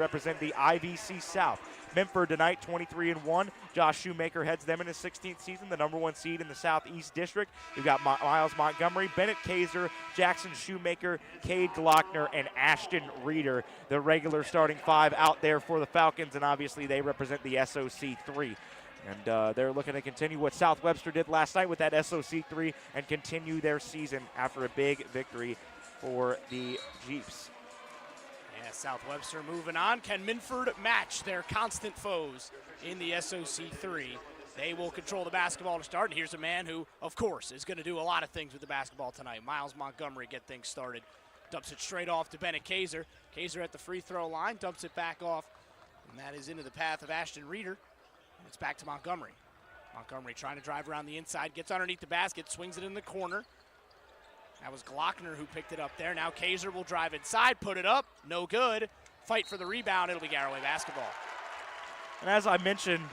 represent the IVC South. Minford tonight, 23-1. Josh Shoemaker heads them in his 16th season, the #1 seed in the Southeast District. You've got Miles Montgomery, Bennett Kaiser, Jackson Shoemaker, Cade Glockner, and Ashton Reeder, the regular starting five out there for the Falcons, and obviously they represent the SOC 3. And they're looking to continue what South Webster did last night with that SOC 3 and continue their season after a big victory for the Jeeps. Yeah, South Webster moving on. Can Minford match their constant foes in the SOC 3? They will control the basketball to start. And here's a man who, of course, is going to do a lot of things with the basketball tonight. Miles Montgomery get things started. Dumps it straight off to Bennett Kaiser. Kaiser at the free throw line, dumps it back off. And that is into the path of Ashton Reeder. And it's back to Montgomery. Montgomery trying to drive around the inside, gets underneath the basket, swings it in the corner. That was Glockner who picked it up there. Now Kaiser will drive inside, put it up, no good. Fight for the rebound, it'll be Garaway basketball. And as I mentioned,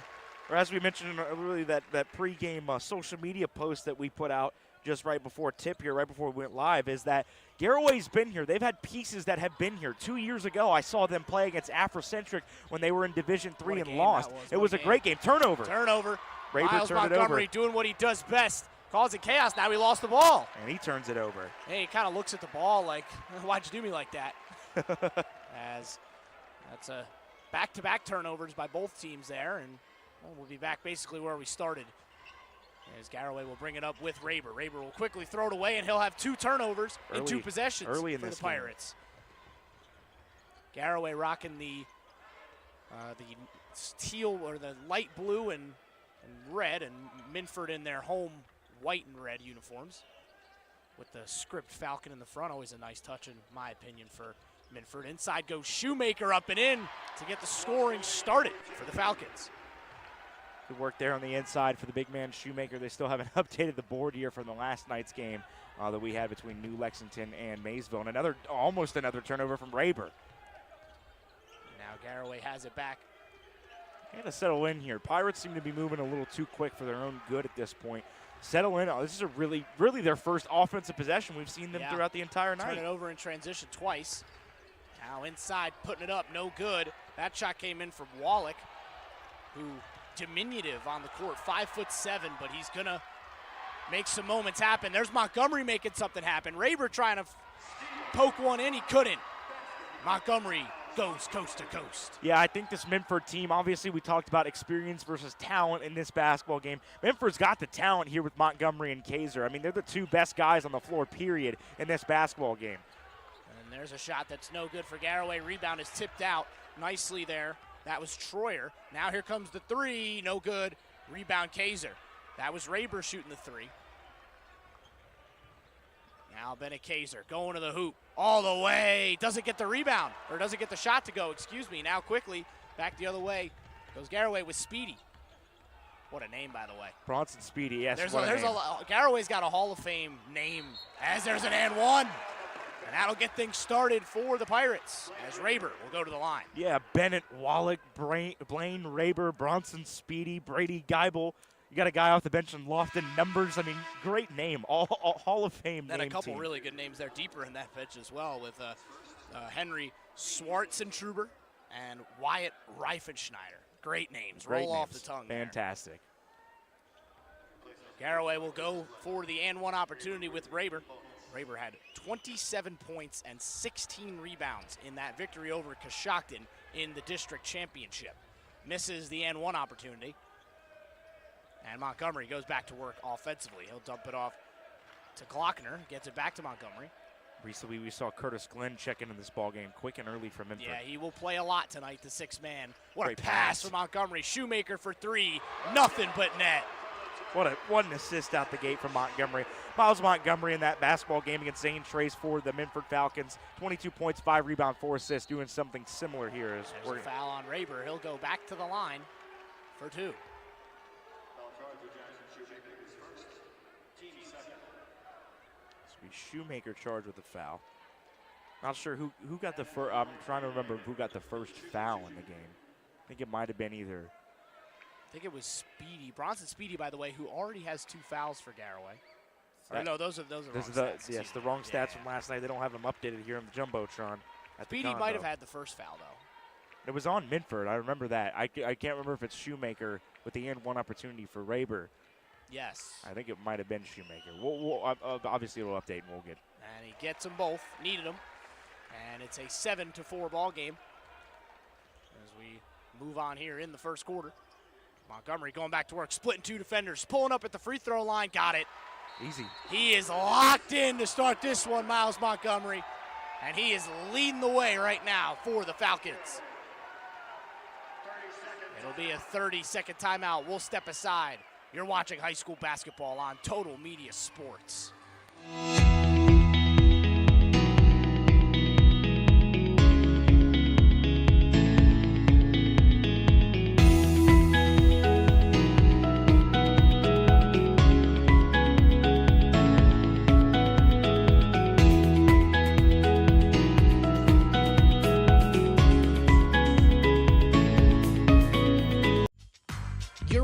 or as we mentioned earlier, that pregame social media post that we put out just right before tip here, right before we went live, is that Garaway's been here. They've had pieces that have been here. 2 years ago, I saw them play against Afrocentric when they were in Division III and lost. It was a great game. Turnover. Raber Miles turned Montgomery it over. Doing what he does best, causing chaos. Now he lost the ball. And he turns it over. Hey, he kind of looks at the ball like, why'd you do me like that? As that's a back-to-back turnovers by both teams there, and we'll be back basically where we started. As Garaway will bring it up with Raber. Raber will quickly throw it away, and he'll have 2 turnovers in 2 possessions early in for this the Pirates. Garaway rocking the teal or the light blue and red, and Minford in their home white and red uniforms with the script Falcon in the front. Always a nice touch in my opinion for Minford. Inside goes Shoemaker up and in to get the scoring started for the Falcons. Good work there on the inside for the big man Shoemaker. They still haven't updated the board here from the last night's game that we had between New Lexington and Maysville. And almost another turnover from Raber. Now Garaway has it back. Got to settle in here. Pirates seem to be moving a little too quick for their own good at this point. Settle in. This is a really their first offensive possession. We've seen them throughout the entire night. Turn it over in transition twice. Now inside, putting it up, no good. That shot came in from Wallach, who diminutive on the court, 5'7", but he's gonna make some moments happen. There's Montgomery making something happen. Raber trying to poke one in, he couldn't. Montgomery goes coast to coast. Yeah, I think this Minford team, obviously we talked about experience versus talent in this basketball game. Minford's got the talent here with Montgomery and Kaiser. I mean, they're the 2 best guys on the floor, period, in this basketball game. And there's a shot that's no good for Garaway. Rebound is tipped out nicely there. That was Troyer. Now here comes the 3, no good. Rebound Kaiser. That was Raber shooting the 3. Now Bennett Kaiser going to the hoop all the way. Doesn't get the rebound, or doesn't get the shot to go, excuse me. Now quickly, back the other way. Goes Garaway with Speedy. What a name, by the way. Bronson Speedy, yes. Garaway's got a Hall of Fame name, as there's an and one. And that'll get things started for the Pirates as Raber will go to the line. Yeah, Bennett, Wallach, Blaine, Raber, Bronson Speedy, Brady Geibel. You got a guy off the bench in Lofton Numbers. I mean, great name, all Hall of Fame Then name a couple team. really good names there deeper in that bench as well with Henry Schwartzentruber and Wyatt Reifenschneider. Great names, roll off the tongue. Fantastic. Garaway will go for the and one opportunity with Raber. Raber had 27 points and 16 rebounds in that victory over Coshocton in the district championship. Misses the and one opportunity. And Montgomery goes back to work offensively. He'll dump it off to Glockner, gets it back to Montgomery. Recently we saw Curtis Glenn check into this ball game quick and early from Minford. Yeah, he will play a lot tonight, the 6th man. What Great a pass from Montgomery. Shoemaker for 3, nothing but net. What an assist out the gate from Montgomery. Miles Montgomery in that basketball game against Zane Trace for the Minford Falcons. 22 points, 5 rebounds, 4 assists, doing something similar here. There's a foul on Raber. He'll go back to the line for 2. Shoemaker charged with the foul. Not sure who got the first. I'm trying to remember who got the first foul in the game. I think it might have been either. I think it was Speedy. Bronson Speedy, by the way, who already has 2 fouls for Garaway. No, those are wrong stats. Yes, the wrong stats from last night. They don't have them updated here on the Jumbotron. Speedy might have had the first foul, though. It was on Minford. I remember that. I can't remember if it's Shoemaker with the and one opportunity for Raber. Yes. I think it might have been Shoemaker. Obviously, we'll update and we'll get. And he gets them both. Needed them. And it's a 7-4 ball game as we move on here in the first quarter. Montgomery going back to work, splitting two defenders, pulling up at the free throw line. Got it. Easy. He is locked in to start this one, Miles Montgomery. And he is leading the way right now for the Falcons. It'll be a 30-second timeout. We'll step aside. You're watching high school basketball on Total Media Sports.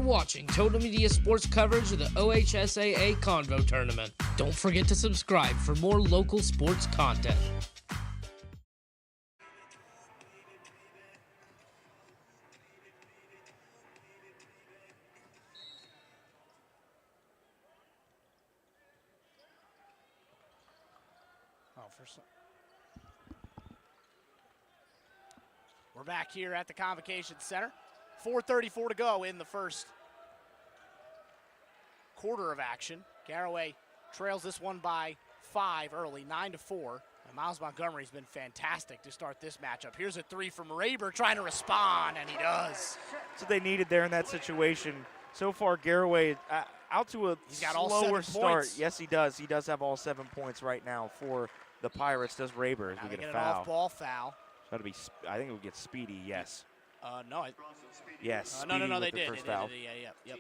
Watching Total Media Sports coverage of the OHSAA Convo Tournament. Don't forget to subscribe for more local sports content. We're back here at the Convocation Center. 4:34 to go in the first quarter of action. Garaway trails this one by 5 early, 9-4. And Miles Montgomery's been fantastic to start this matchup. Here's a three from Raber trying to respond, and he does. That's what they needed there in that situation. So far, Garaway out to a slower start. Points. Yes, he does. He does have all 7 points right now for the Pirates. Does Raber as now we get a an foul? off-ball foul. So that'll be. I think it would get Speedy. Yes. No. Yes. No. They the did. First foul. Yep.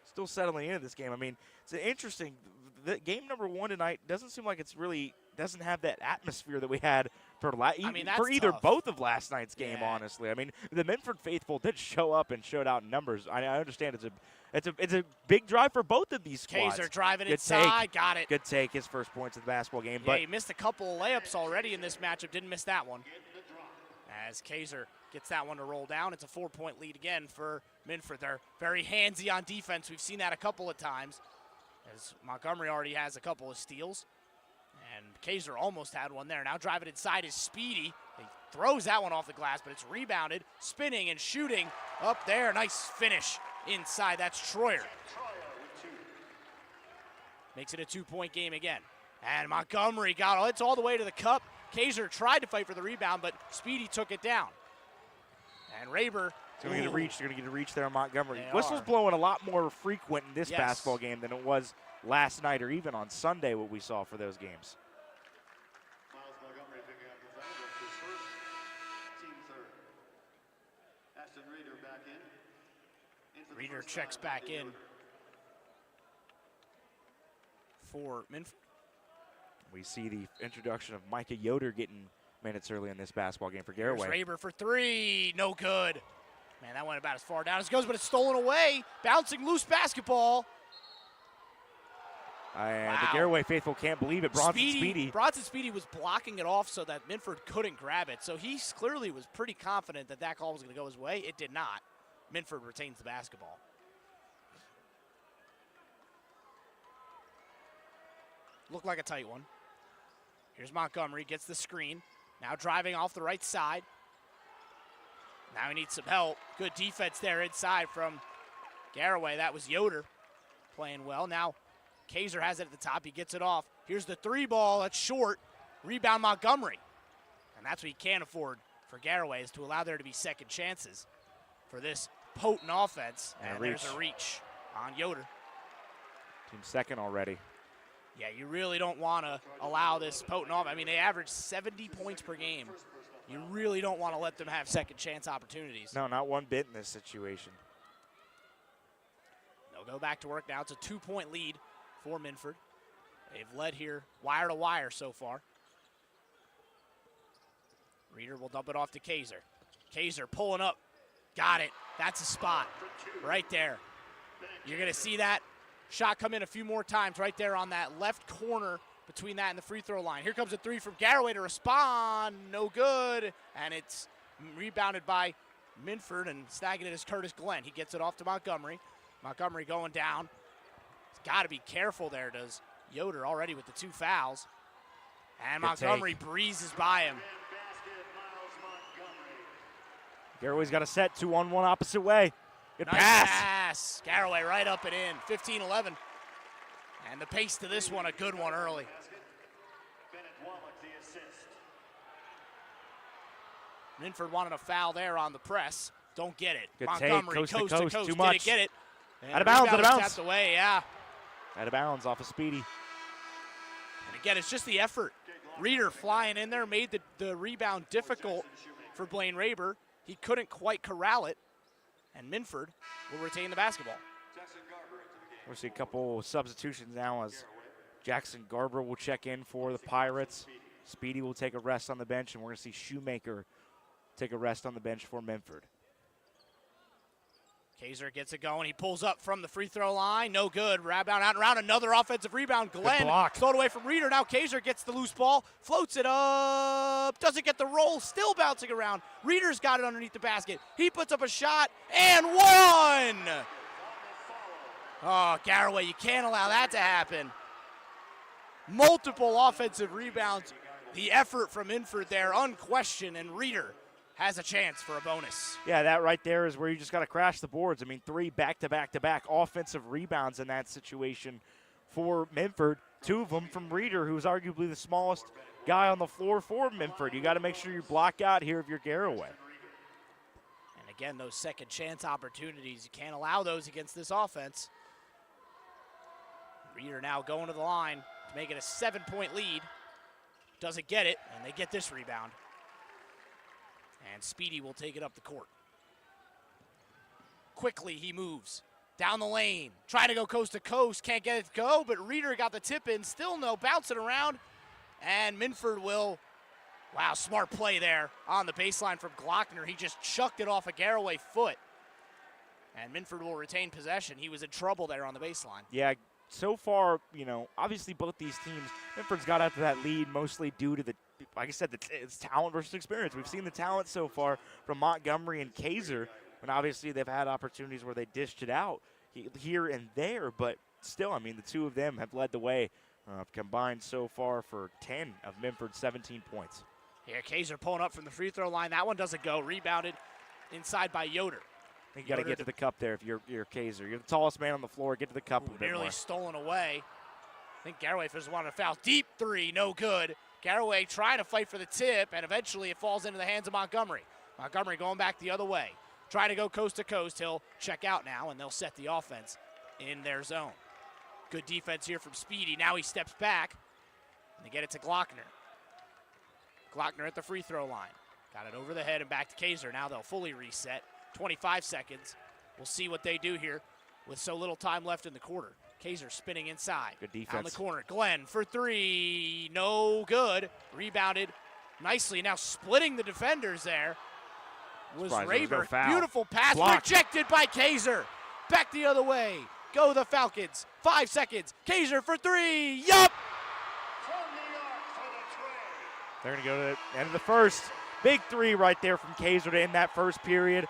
Still settling into this game. I mean, it's interesting. The game number 1 tonight doesn't seem like it's really doesn't have that atmosphere that we had for either tough. both of last night's game. Yeah. Honestly, I mean, the Minford faithful did show up and showed out in numbers. I understand it's a big drive for both of these squads. Kaiser driving Good inside, take. got it. Good take, his first points of the basketball game. Yeah, But he missed a couple of layups already in this matchup. Didn't miss that one. As Kaiser gets that one to roll down, it's a 4-point lead again for Minford. They're very handsy on defense. We've seen that a couple of times, as Montgomery already has a couple of steals. And Kaiser almost had one there. Now driving inside is Speedy. He throws that one off the glass, but it's rebounded, spinning and shooting up there. Nice finish inside. That's Troyer. Makes it a 2-point game again. And Montgomery it's all the way to the cup. Kaiser tried to fight for the rebound, but Speedy took it down. And Raber. They're going to get a reach there on Montgomery. They Whistle's are. blowing a lot more frequent in this Yes. basketball game than it was last night or even on Sunday, what we saw for those games. Miles Montgomery picking up the foul. That's his first, team third. Ashton Reeder back in. Reeder checks back in for Minford. We see the introduction of Micah Yoder getting minutes early in this basketball game for Here's Garaway. Raber for 3. No good. Man, that went about as far down as it goes, but it's stolen away. Bouncing loose basketball. And Wow. the Garaway faithful can't believe it. Bronson Speedy. Bronson Speedy was blocking it off so that Minford couldn't grab it. So he clearly was pretty confident that that call was going to go his way. It did not. Minford retains the basketball. Looked like a tight one. Here's Montgomery, gets the screen. Now driving off the right side. Now he needs some help. Good defense there inside from Garaway. That was Yoder playing well. Now Kaiser has it at the top. He gets it off. Here's the 3 ball. That's short. Rebound Montgomery. And that's what you can't afford for Garaway, is to allow there to be second chances for this potent offense. And there's a reach on Yoder. Team second already. Yeah, you really don't want to allow this potent off. I mean, they average 70 points per game. You really don't want to let them have second chance opportunities. No, not one bit in this situation. They'll go back to work now. It's a 2-point lead for Minford. They've led here wire to wire so far. Reeder will dump it off to Kaiser. Kaiser pulling up. Got it. That's a spot right there. You're going to see that shot come in a few more times right there on that left corner between that and the free throw line. Here comes a three from Garaway to respond. No good. And it's rebounded by Minford, and snagging it is Curtis Glenn. He gets it off to Montgomery. Montgomery going down. He's got to be careful there, does Yoder, already with the 2 fouls. And Good Montgomery breezes by him. Garaway's got a set 2-on-1 opposite way. Good Nice pass. Garaway right up and in. 15-11. And the pace to this one, a good one early. Minford wanted a foul there on the press. Don't get it. Good Montgomery, take, coast to coast, too didn't much. get it. And Out of bounds, out of rebound bounds. tapped away, yeah. Out of bounds off of Speedy. And again, it's just the effort. Reeder flying in there made the rebound difficult for Blaine Raber. He couldn't quite corral it, and Minford will retain the basketball. We'll see a couple substitutions now as Jackson Garber will check in for the Pirates. Speedy will take a rest on the bench, and we're going to see Shoemaker take a rest on the bench for Minford. Kaiser gets it going. He pulls up from the free throw line. No good. Rebound out and around. Another offensive rebound. Glenn thrown away from Reeder. Now Kaiser gets the loose ball. Floats it up. Doesn't get the roll. Still bouncing around. Reeder's got it underneath the basket. He puts up a shot and one. Oh, Garaway, you can't allow that to happen. Multiple offensive rebounds. The effort from Minford there, unquestioned, and Reeder has a chance for a bonus. Yeah, that right there is where you just got to crash the boards. I mean, 3 back-to-back-to-back offensive rebounds in that situation for Minford. 2 of them from Reeder, who's arguably the smallest guy on the floor for Minford. You got to make sure you block out here if you're Garaway. And again, those second chance opportunities, you can't allow those against this offense. Reeder now going to the line to make it a 7-point lead. Doesn't get it, and they get this rebound. And Speedy will take it up the court. Quickly he moves down the lane, trying to go coast to coast, can't get it to go, but Reeder got the tip in, still no, bouncing around, and Minford will, wow, smart play there on the baseline from Glockner. He just chucked it off a Garaway foot, and Minford will retain possession. He was in trouble there on the baseline. Yeah, so far, you know, obviously both these teams, Minford's got out to that lead mostly due to the, like I said, it's talent versus experience. We've seen the talent so far from Montgomery and Kaiser, and obviously they've had opportunities where they dished it out here and there, but still, I mean, the 2 of them have led the way, combined so far for 10 of Minford's 17 points. Here, Kaiser pulling up from the free throw line. That one doesn't go. Rebounded inside by Yoder. You got to get to the cup there if you're Kaiser. You're the tallest man on the floor. Get to the cup a bit Nearly more. stolen away. I think Garaway first wanted a foul. Deep 3, no good. Garaway trying to fight for the tip, and eventually it falls into the hands of Montgomery. Montgomery going back the other way. Trying to go coast to coast. He'll check out now, and they'll set the offense in their zone. Good defense here from Speedy. Now he steps back, and they get it to Glockner. Glockner at the free throw line. Got it over the head and back to Kaiser. Now they'll fully reset. 25 seconds. We'll see what they do here with so little time left in the quarter. Kaiser spinning inside. Good defense. On the corner. Glenn for 3. No good. Rebounded nicely. Now splitting the defenders there was Raber. No Beautiful pass. Blocked. Rejected by Kaiser. Back the other way. Go the Falcons. 5 seconds. Kaiser for 3. Yup. They're going to go to the end of the first. Big 3 right there from Kaiser to end that first period.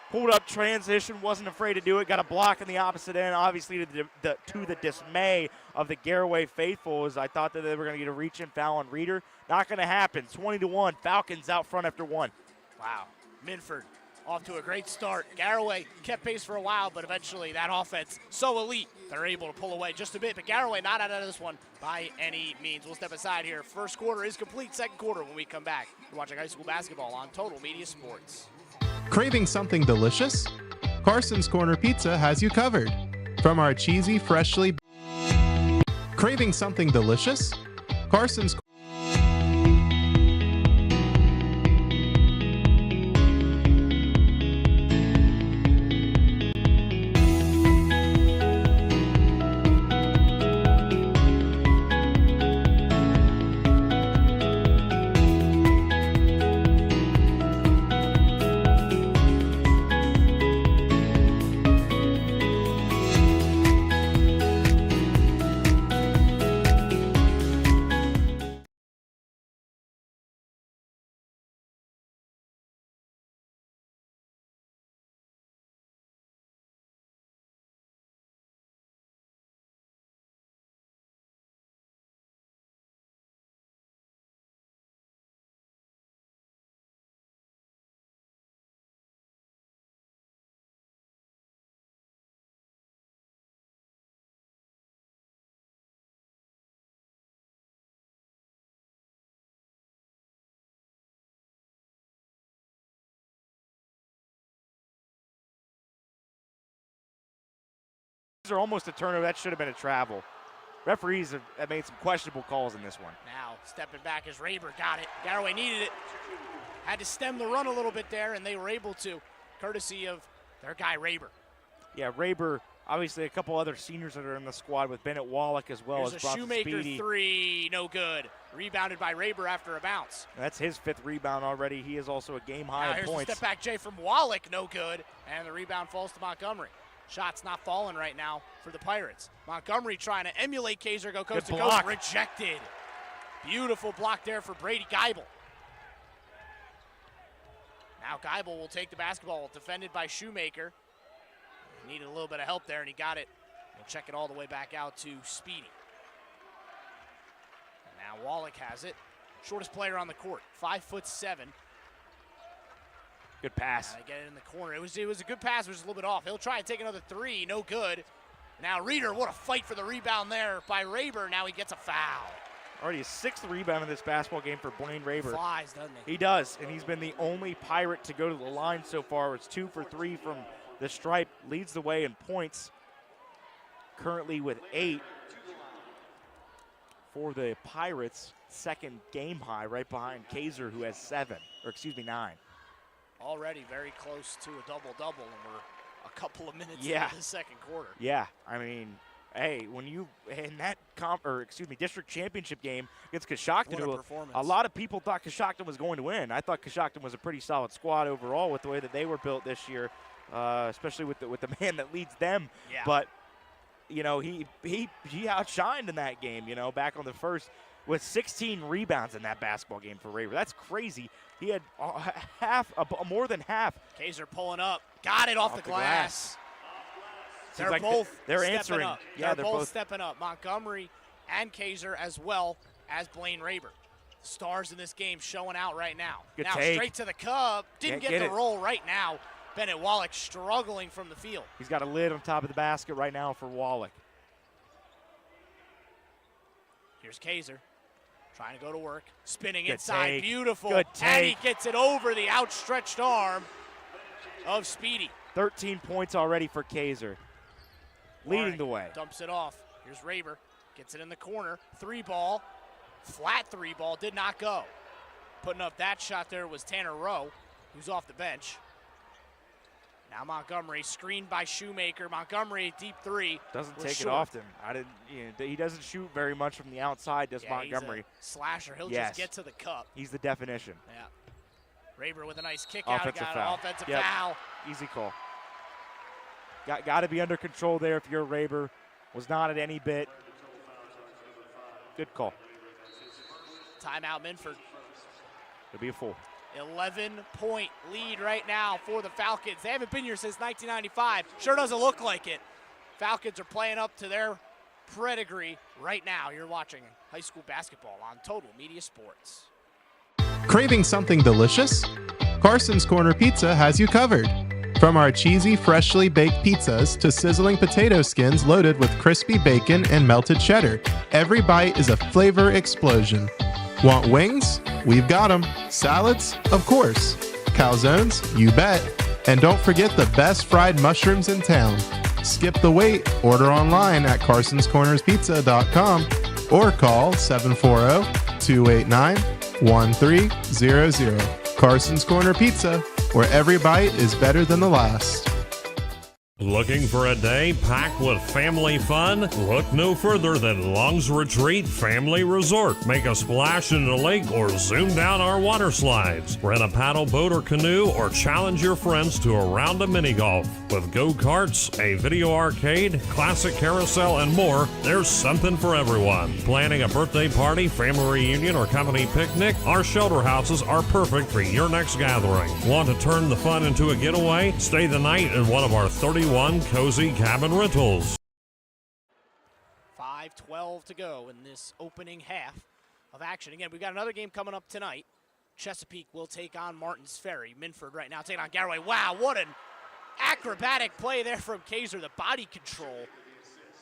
Pulled up transition, wasn't afraid to do it. Got a block on the opposite end, obviously to the dismay of the Garaway faithful, as I thought that they were going to get a reach-in foul on Reeder. Not going to happen. 20-1. Falcons out front after 1. Wow. Minford off to a great start. Garaway kept pace for a while, but eventually that offense, so elite, they're able to pull away just a bit. But Garaway not out of this one by any means. We'll step aside here. First quarter is complete. Second quarter when we come back. You're watching high school basketball on Total Media Sports. Craving something delicious? Carson's Corner Pizza has you covered. From our cheesy, freshly... Craving something delicious? Carson's... are almost a turnover. That should have been a travel. Referees have made some questionable calls in this one. Now stepping back as Raber got it. Garaway needed it. Had to stem the run a little bit there, and they were able to, courtesy of their guy Raber. Yeah, Raber, obviously a couple other seniors that are in the squad with Bennett Wallach as well. Here's as a Bronson Shoemaker Speedy. three, no good. Rebounded by Raber after a bounce. And that's his 5th rebound already. He is also a game high Now in here's points. the step back Jay from Wallach, no good. And the rebound falls to Montgomery. Shots not falling right now for the Pirates. Montgomery trying to emulate Kaiser, go coast to coast, rejected. Beautiful block there for Brady Geibel. Now Geibel will take the basketball, defended by Shoemaker. Needed a little bit of help there, and he got it. He'll check it all the way back out to Speedy. And now Wallach has it. Shortest player on the court, 5'7". Good pass. Get it in the corner. It was a good pass. It was a little bit off. He'll try and take another three. No good. Now Reeder, what a fight for the rebound there by Raber. Now he gets a foul. Already his 6th rebound in this basketball game for Blaine Raber. Flies, doesn't he? He does, and he's been the only Pirate to go to the line so far. It's 2 for 3 from the stripe. Leads the way in points. Currently with 8 for the Pirates. 2nd game high, right behind Kaiser, who has 9. Already very close to a double-double, and we're a couple of minutes Yeah. into the second quarter. Yeah, I mean, hey, when you in that district championship game against Coshocton, What a performance. a lot of people thought Coshocton was going to win. I thought Coshocton was a pretty solid squad overall with the way that they were built this year, especially with the man that leads them. Yeah. But you know, he outshined in that game. You know, back on the first with 16 rebounds in that basketball game for Raber. That's crazy. He had more than half. Kaiser pulling up. Got it off the glass. Seems They're like both they're stepping answering. up. Yeah, they're both stepping up. Montgomery and Kaiser as well as Blaine Raber. Stars in this game showing out right now. Good now take. straight to the cup. Didn't Can't get get the it. roll right now. Bennett Wallach struggling from the field. He's got a lid on top of the basket right now for Wallach. Here's Kaiser trying to go to work. Spinning Good inside. take. Beautiful. Good And he take. gets it over the outstretched arm of Speedy. 13 points already for Kaiser. Leading Warren the way. Dumps it off. Here's Raber. Gets it in the corner. 3-ball. Flat 3-ball. Did not go. Putting up that shot there was Tanner Rowe, who's off the bench. Now Montgomery, screened by Shoemaker. Montgomery, deep 3. Doesn't was take short. it often. He doesn't shoot very much from the outside, does Yeah, Montgomery. He's a slasher. He'll Yes. just get to the cup. He's the definition. Yeah. Raber with a nice kick out. Offensive Got foul. an offensive Yep. foul. Easy call. Got to be under control there if you're Raber. Was not at any bit. Good call. Timeout Minford. It'll be a full. 11-point lead right now for the Falcons. They haven't been here since 1995. Sure doesn't look like it. Falcons are playing up to their pedigree right now. You're watching high school basketball on Total Media Sports. Craving something delicious? Carson's Corner Pizza has you covered. From our cheesy, freshly baked pizzas to sizzling potato skins loaded with crispy bacon and melted cheddar, every bite is a flavor explosion. Want wings? We've got them. Salads? Of course. Calzones? You bet. And don't forget the best fried mushrooms in town. Skip the wait. Order online at carsonscornerspizza.com or call 740-289-1300. Carson's Corner Pizza, where every bite is better than the last. Looking for a day packed with family fun? Look no further than Long's Retreat Family Resort. Make a splash in the lake or zoom down our water slides. Rent a paddle boat or canoe or challenge your friends to a round of mini golf. With go-karts, a video arcade, classic carousel, and more, there's something for everyone. Planning a birthday party, family reunion, or company picnic? Our shelter houses are perfect for your next gathering. Want to turn the fun into a getaway? Stay the night in one of our 31 cozy cabin rentals. 5:12 to go in this opening half of action. Again, we've got another game coming up tonight. Chesapeake will take on Martins Ferry. Minford right now taking on Garaway. Wow, what an acrobatic play there from Kaiser. The body control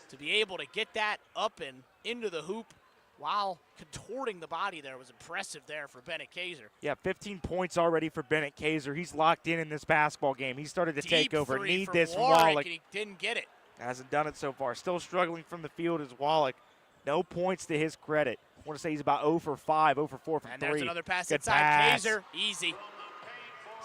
to be able to get that up and into the hoop while contorting the body there was impressive there for Bennett Kaiser. Yeah, 15 points already for Bennett Kaiser. He's locked in this basketball game. He started to take over. Three Need from this from Warwick, Wallach. and he didn't get it. Hasn't done it so far. Still struggling from the field is Wallach. No points to his credit. I want to say he's about 0 for 5, 0 for 4 from 3. And there's another pass Good inside. pass. Kaiser, easy.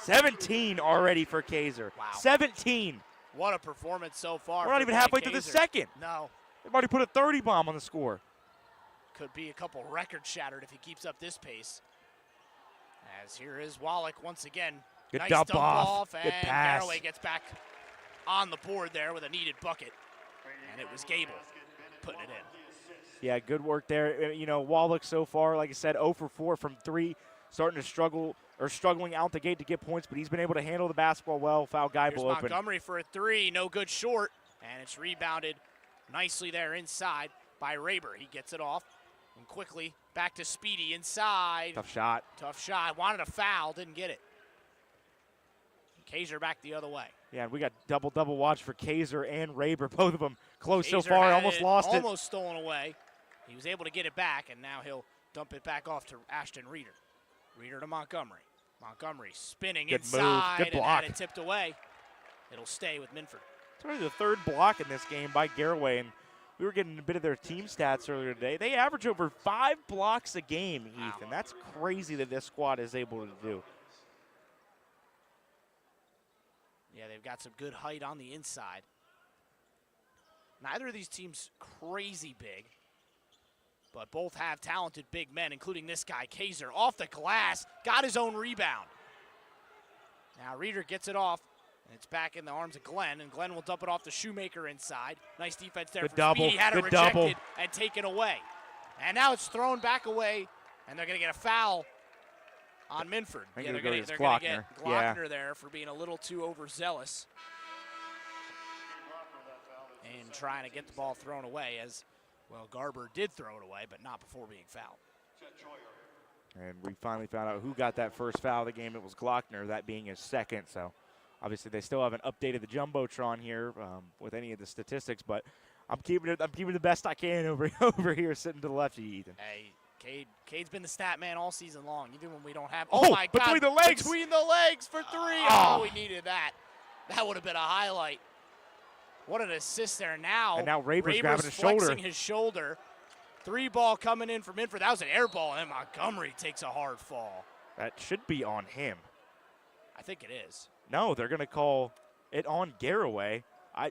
17 already for Kaiser. Wow. 17. What a performance so far. We're not for even Blake halfway through the Kaiser. second. No. They've already put a 30 bomb on the score. Could be a couple records shattered if he keeps up this pace. As here is Wallach once again. Good nice dump dump off. and Good pass. Garaway gets back on the board there with a needed bucket. And it was Gable putting it in. Yeah, good work there. You know, Wallach so far, like I said, 0 for 4 from 3, starting to struggle or struggling out the gate to get points, but he's been able to handle the basketball well. Foul Geibel Here's open. Montgomery for a 3, no good short, and it's rebounded nicely there inside by Raber. He gets it off and quickly back to Speedy inside. Tough shot. Tough shot. Wanted a foul, didn't get it. Kaiser back the other way. Yeah, and we got double watch for Kaiser and Raber, both of them close so Kaiser far. had Almost lost it. Almost stolen away. He was able to get it back, and now he'll dump it back off to Ashton Reeder. Reeder to Montgomery. Montgomery spinning Good move. inside Good and block. had it tipped away. It'll stay with Minford. It's already the 3rd block in this game by Garaway, and we were getting a bit of their team stats earlier today. They average over 5 blocks a game, Wow. Ethan. That's crazy that this squad is able to do. Yeah, they've got some good height on the inside. Neither of these teams crazy big, but both have talented big men, including this guy, Kaiser, off the glass, got his own rebound. Now Reeder gets it off, and it's back in the arms of Glenn, and Glenn will dump it off to Shoemaker inside. Nice defense there Good from double. Speedy. Had it Good double. rejected and taken away. And now it's thrown back away, and they're going to get a foul on Minford. I think Yeah, it'll they're go going to to Glockner. get Yeah. Glockner there for being a little too overzealous and trying to get the ball thrown away as, well, Garber did throw it away, but not before being fouled. And we finally found out who got that first foul of the game. It was Glockner, that being his second. So obviously they still haven't updated the Jumbotron here with any of the statistics, but I'm keeping the best I can over here sitting to the left of you, Ethan. Hey, Cade's been the stat man all season long, even when we don't have. Oh, my God! between the legs! Between the legs for 3. Oh, we needed that. That would have been a highlight. What an assist there now. And now Raber's grabbing his shoulder. flexing his shoulder. 3 ball coming in from Minford. That was an air ball, and Montgomery takes a hard fall. That should be on him. I think it is. No, they're going to call it on Garaway. I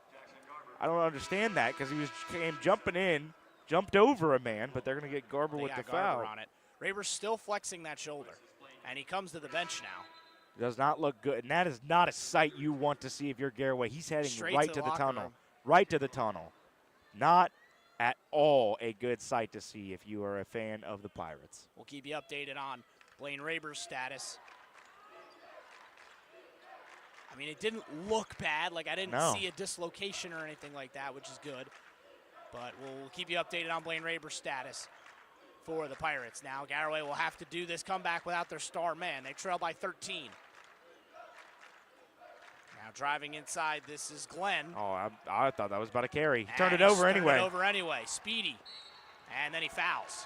don't understand that because he came jumping in, jumped over a man, but they're going to get Garber They with got the Garber foul. on it. Raber's still flexing that shoulder, and he comes to the bench now. Does not look good, and that is not a sight you want to see if you're Garaway. He's heading Straight right to to the the locker tunnel. room. Right to the tunnel. Not at all a good sight to see if you are a fan of the Pirates. We'll keep you updated on Blaine Raber's status. I mean, it didn't look bad. Like, I didn't see a dislocation or anything like that, which is good. But we'll keep you updated on Blaine Raber's status for the Pirates. Now, Garaway will have to do this comeback without their star man. They trail by 13. Now driving inside, this is Glenn. Oh, I thought that was about a carry. He And turned it he over turned anyway. it over anyway. Speedy. And then he fouls.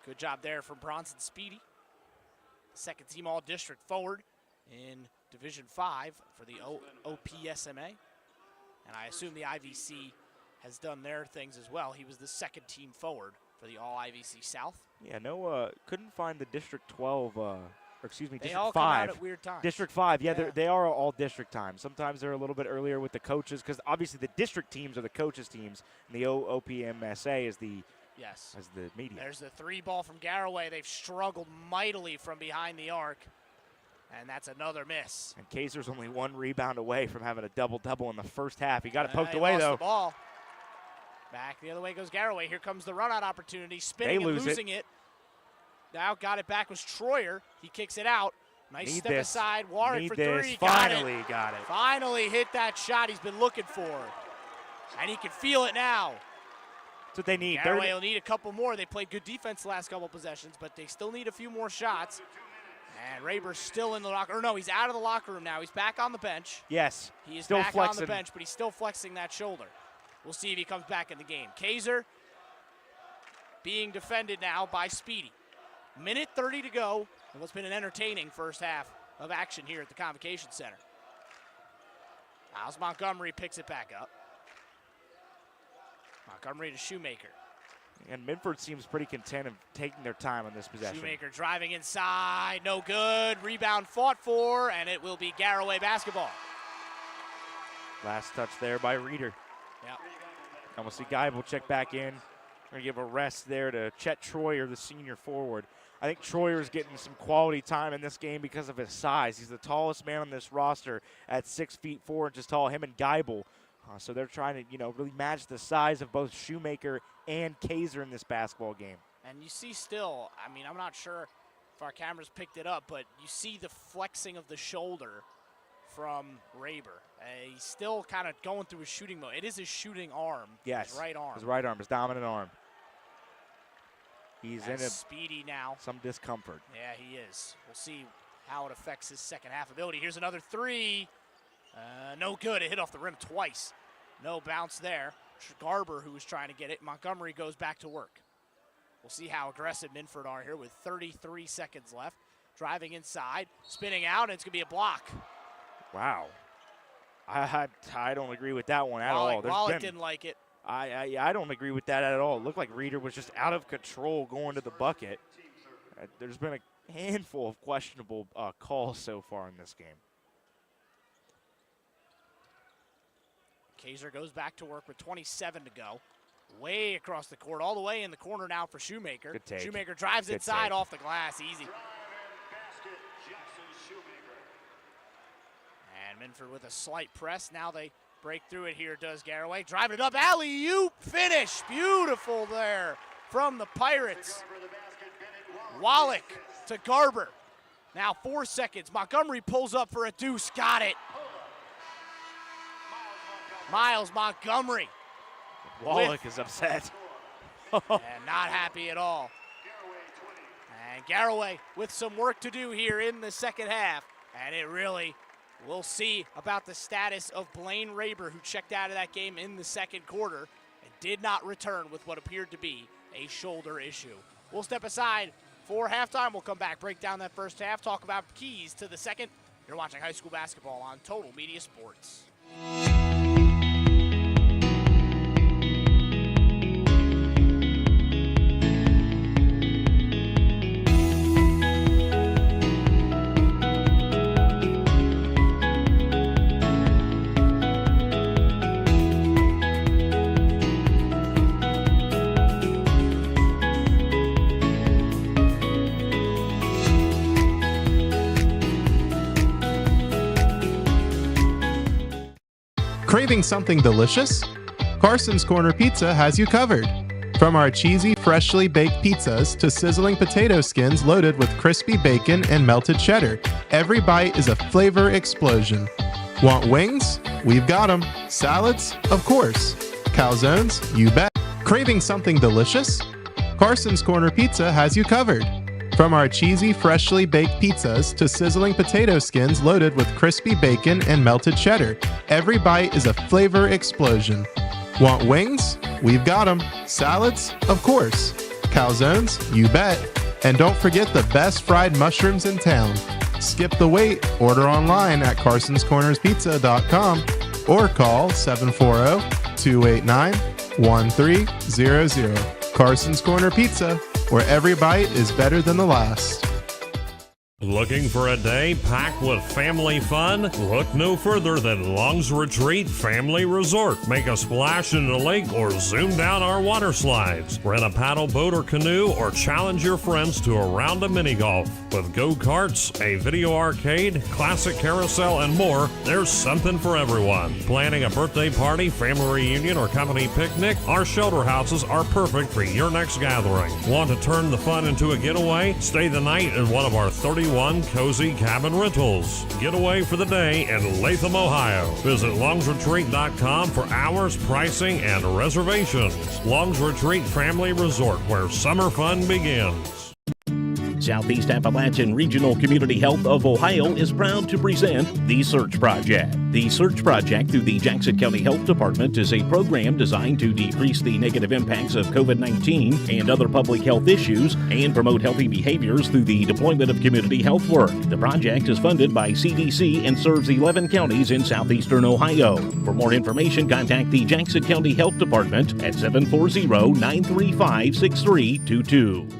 Good job there from Bronson Speedy. Second team all-district forward in Division 5 for the OPSMA. And I assume the IVC has done their things as well. He was the second team forward for the All-IVC South. Yeah, couldn't find the District 12, They District all 5. come out at weird times. District 5, yeah, Yeah. they are all district times. Sometimes they're a little bit earlier with the coaches because obviously the district teams are the coaches' teams, and the OPMSA is the Yes. as the media. There's the 3 ball from Garaway. They've struggled mightily from behind the arc. And that's another miss. And Kaiser's only 1 rebound away from having a double-double in the first half. He got it poked He away, lost though. the ball. Back the other way goes Garaway. Here comes the run-out opportunity. Spinning and lose it. losing it. Now got it back was Troyer. He kicks it out. Nice Need step this. aside. Warren Need for this. 3. Finally got it. Finally hit that shot he's been looking for. And he can feel it now. That's what they need. Garaway will need a couple more. They played good defense the last couple possessions, but they still need a few more shots. And Raber's still in the locker room. No, he's out of the locker room now. He's back on the bench. Yes. He is still back flexing. on the bench, but he's still flexing that shoulder. We'll see if he comes back in the game. Kaiser being defended now by Speedy. Minute 30 to go in what's been an entertaining first half of action here at the Convocation Center. Miles Montgomery picks it back up. Montgomery to Shoemaker. And Minford seems pretty content of taking their time on this possession. Shoemaker driving inside, no good. Rebound fought for, and it will be Garaway basketball. Last touch there by Reeder. Yep. And we'll see Geibel check back in. We're going to give a rest there to Chet Troyer, the senior forward. I think Troyer's getting some quality time in this game because of his size. He's the tallest man on this roster at 6 feet 4 inches tall, him and Geibel. So they're trying to, really match the size of both Shoemaker and Kaiser in this basketball game. And you see still, I'm not sure if our cameras picked it up, but you see the flexing of the shoulder from Raber. He's still kind of going through his shooting mode. It is his shooting arm. Yes. His right arm. His right arm, his dominant arm. He's That's in speedy now. some discomfort. Yeah, he is. We'll see how it affects his second half ability. Here's another three. No good. It hit off the rim twice. No bounce there. Garber, who was trying to get it. Montgomery goes back to work. We'll see how aggressive Minford are here with 33 seconds left. Driving inside, spinning out, and it's going to be a block. Wow. I don't agree with that one at all. Wallach didn't like it. I don't agree with that at all. It looked like Reeder was just out of control going to the bucket. There's been a handful of questionable calls so far in this game. Kaiser goes back to work with 27 to go. Way across the court, all the way in the corner now for Shoemaker. Good take. Shoemaker drives Good inside take. off the glass, easy. And Minford with a slight press. Now they break through it here, does Garaway. Driving it up, alley-oop, finish. Beautiful there from the Pirates. Wallach to Garber. Now 4 seconds. Montgomery pulls up for a deuce, got it. Miles Montgomery. Wallach is upset. And not happy at all. And Garaway with some work to do here in the second half. And it really, we'll see about the status of Blaine Raber, who checked out of that game in the second quarter and did not return with what appeared to be a shoulder issue. We'll step aside for halftime. We'll come back, break down that first half, talk about keys to the second. You're watching high school basketball on Total Media Sports. Craving something delicious? Carson's Corner Pizza has you covered. From our cheesy, freshly baked pizzas to sizzling potato skins loaded with crispy bacon and melted cheddar, every bite is a flavor explosion. Want wings? We've got them. Salads? Of course. Calzones? You bet. Craving something delicious? Carson's Corner Pizza has you covered. From our cheesy, freshly baked pizzas to sizzling potato skins loaded with crispy bacon and melted cheddar, every bite is a flavor explosion. Want wings? We've got them. Salads? Of course. Calzones? You bet. And don't forget the best fried mushrooms in town. Skip the wait. Order online at carsonscornerspizza.com or call 740-289-1300. Carson's Corner Pizza, where every bite is better than the last. Looking for a day packed with family fun? Look no further than Long's Retreat Family Resort. Make a splash in the lake or zoom down our water slides. Rent a paddle boat or canoe or challenge your friends to a round of mini golf. With go-karts, a video arcade, classic carousel, and more, there's something for everyone. Planning a birthday party, family reunion, or company picnic? Our shelter houses are perfect for your next gathering. Want to turn the fun into a getaway? Stay the night in one of our 31 cozy cabin rentals. Get away for the day in Latham, Ohio. Visit longsretreat.com for hours, pricing, and reservations. Long's Retreat Family Resort, where summer fun begins. Southeast Appalachian Regional Community Health of Ohio is proud to present The Search Project. The Search Project through the Jackson County Health Department is a program designed to decrease the negative impacts of COVID-19 and other public health issues and promote healthy behaviors through the deployment of community health work. The project is funded by CDC and serves 11 counties in southeastern Ohio. For more information, contact the Jackson County Health Department at 740-935-6322.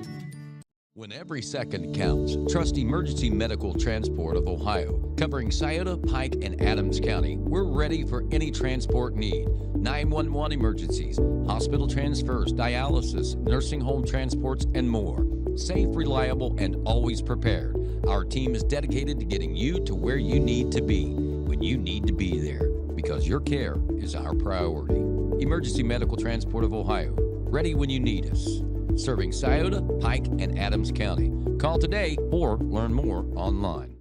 When every second counts, trust Emergency Medical Transport of Ohio. Covering Scioto, Pike, and Adams County, we're ready for any transport need. 911 emergencies, hospital transfers, dialysis, nursing home transports, and more. Safe, reliable, and always prepared. Our team is dedicated to getting you to where you need to be when you need to be there, because your care is our priority. Emergency Medical Transport of Ohio, ready when you need us. Serving Scioto, Pike, and Adams County. Call today or learn more online.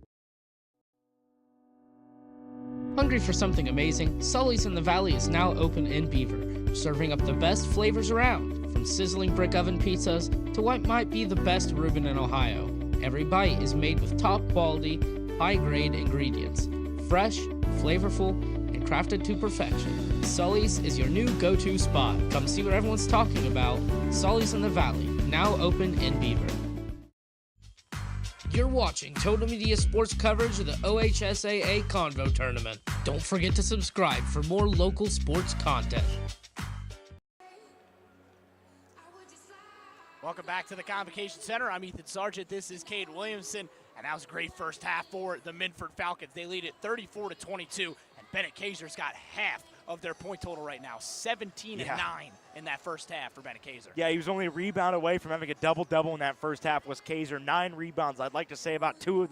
Hungry for something amazing? Sully's in the Valley is now open in Beaver, serving up the best flavors around, from sizzling brick oven pizzas to what might be the best Reuben in Ohio. Every bite is made with top quality, high-grade ingredients, fresh, flavorful, and crafted to perfection. Sully's is your new go-to spot. Come see what everyone's talking about. Sully's in the Valley, now open in Beaver. You're watching Total Media Sports coverage of the OHSAA Convo Tournament. Don't forget to subscribe for more local sports content. Welcome back to the Convocation Center. I'm Ethan Sargent. This is Cade Williamson. And that was a great first half for the Minford Falcons. They lead it 34-22, and Bennett Kaiser's got half of their point total right now, 17-9 in that first half for Bennett Kaiser. Yeah, he was only a rebound away from having a double-double in that first half was Kaiser. 9 rebounds. I'd like to say about 3 of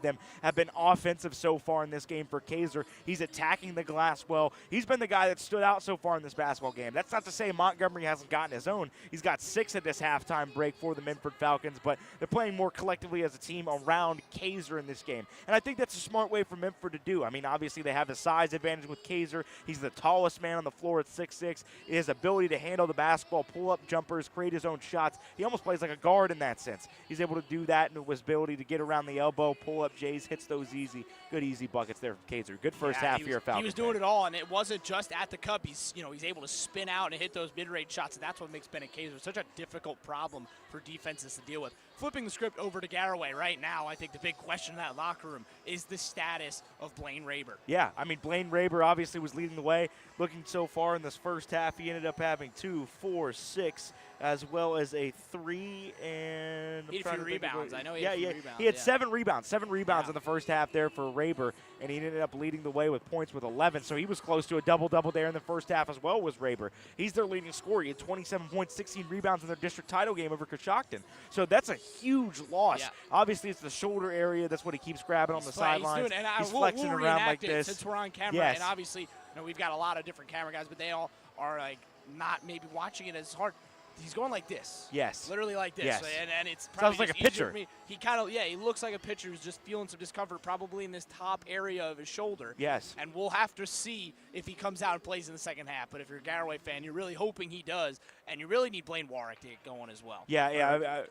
them have been offensive so far in this game for Kaiser. He's attacking the glass well. He's been the guy that stood out so far in this basketball game. That's not to say Montgomery hasn't gotten his own. He's got 6 at this halftime break for the Minford Falcons, but they're playing more collectively as a team around Kaiser in this game. And I think that's a smart way for Minford to do. I mean, obviously they have the size advantage with Kaiser. He's the tallest man on the floor at 6'6". His ability to handle the basketball, pull up jumpers, create his own shots. He almost plays like a guard in that sense. He's able to do that, and his ability to get around the elbow, pull up Jays, hits those easy, good easy buckets there from Kaiser. Good first half here, Falcons. He was doing it all, and it wasn't just at the cup. He's able to spin out and hit those mid-range shots, and that's what makes Bennett Kaiser such a difficult problem for defenses to deal with. Flipping the script over to Garaway right now, I think the big question in that locker room is the status of Blaine Raber. Yeah, I mean, Blaine Raber obviously was leading the way. Looking so far in this first half, he ended up having 2, 4, 6, as well as a 3 and he had a few rebounds. I know he had rebounds. He had 7 rebounds. 7 rebounds in the first half there for Raber, and he ended up leading the way with points with 11. So he was close to a double-double there in the first half as well was Raber. He's their leading scorer. He had 27 points, 16 rebounds in their district title game over Coshocton. So that's a huge loss. Yeah. Obviously, it's the shoulder area. That's what he keeps grabbing on the sidelines. He's flexing around like this. Since we're on camera, and obviously, we've got a lot of different camera guys, but they all are like not maybe watching it as hard. He's going like this. Yes. Literally like this. Yes. And it's probably sounds like a pitcher. He kind of, he looks like a pitcher who's just feeling some discomfort probably in this top area of his shoulder. Yes. And we'll have to see if he comes out and plays in the second half. But if you're a Garaway fan, you're really hoping he does. And you really need Blaine Warwick to get going as well. Yeah.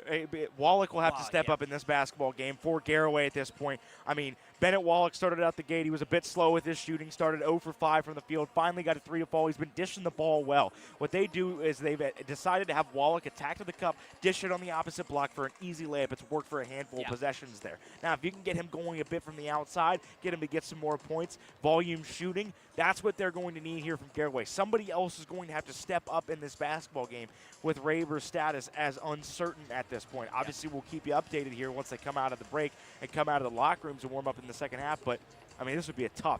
Wallach will have to step up in this basketball game for Garaway at this point. I mean, Bennett Wallach started out the gate. He was a bit slow with his shooting, started 0 for 5 from the field, finally got a 3 to fall. He's been dishing the ball well. What they do is they've decided to have Wallach attack to the cup, dish it on the opposite block for an easy layup. It's worked for a handful of possessions there. Now, if you can get him going a bit from the outside, get him to get some more points, volume shooting, that's what they're going to need here from Garaway. Somebody else is going to have to step up in this basketball game with Raber's status as uncertain at this point. Obviously, we'll keep you updated here once they come out of the break and come out of the locker rooms and warm up in the second half. But, I mean, this would be a tough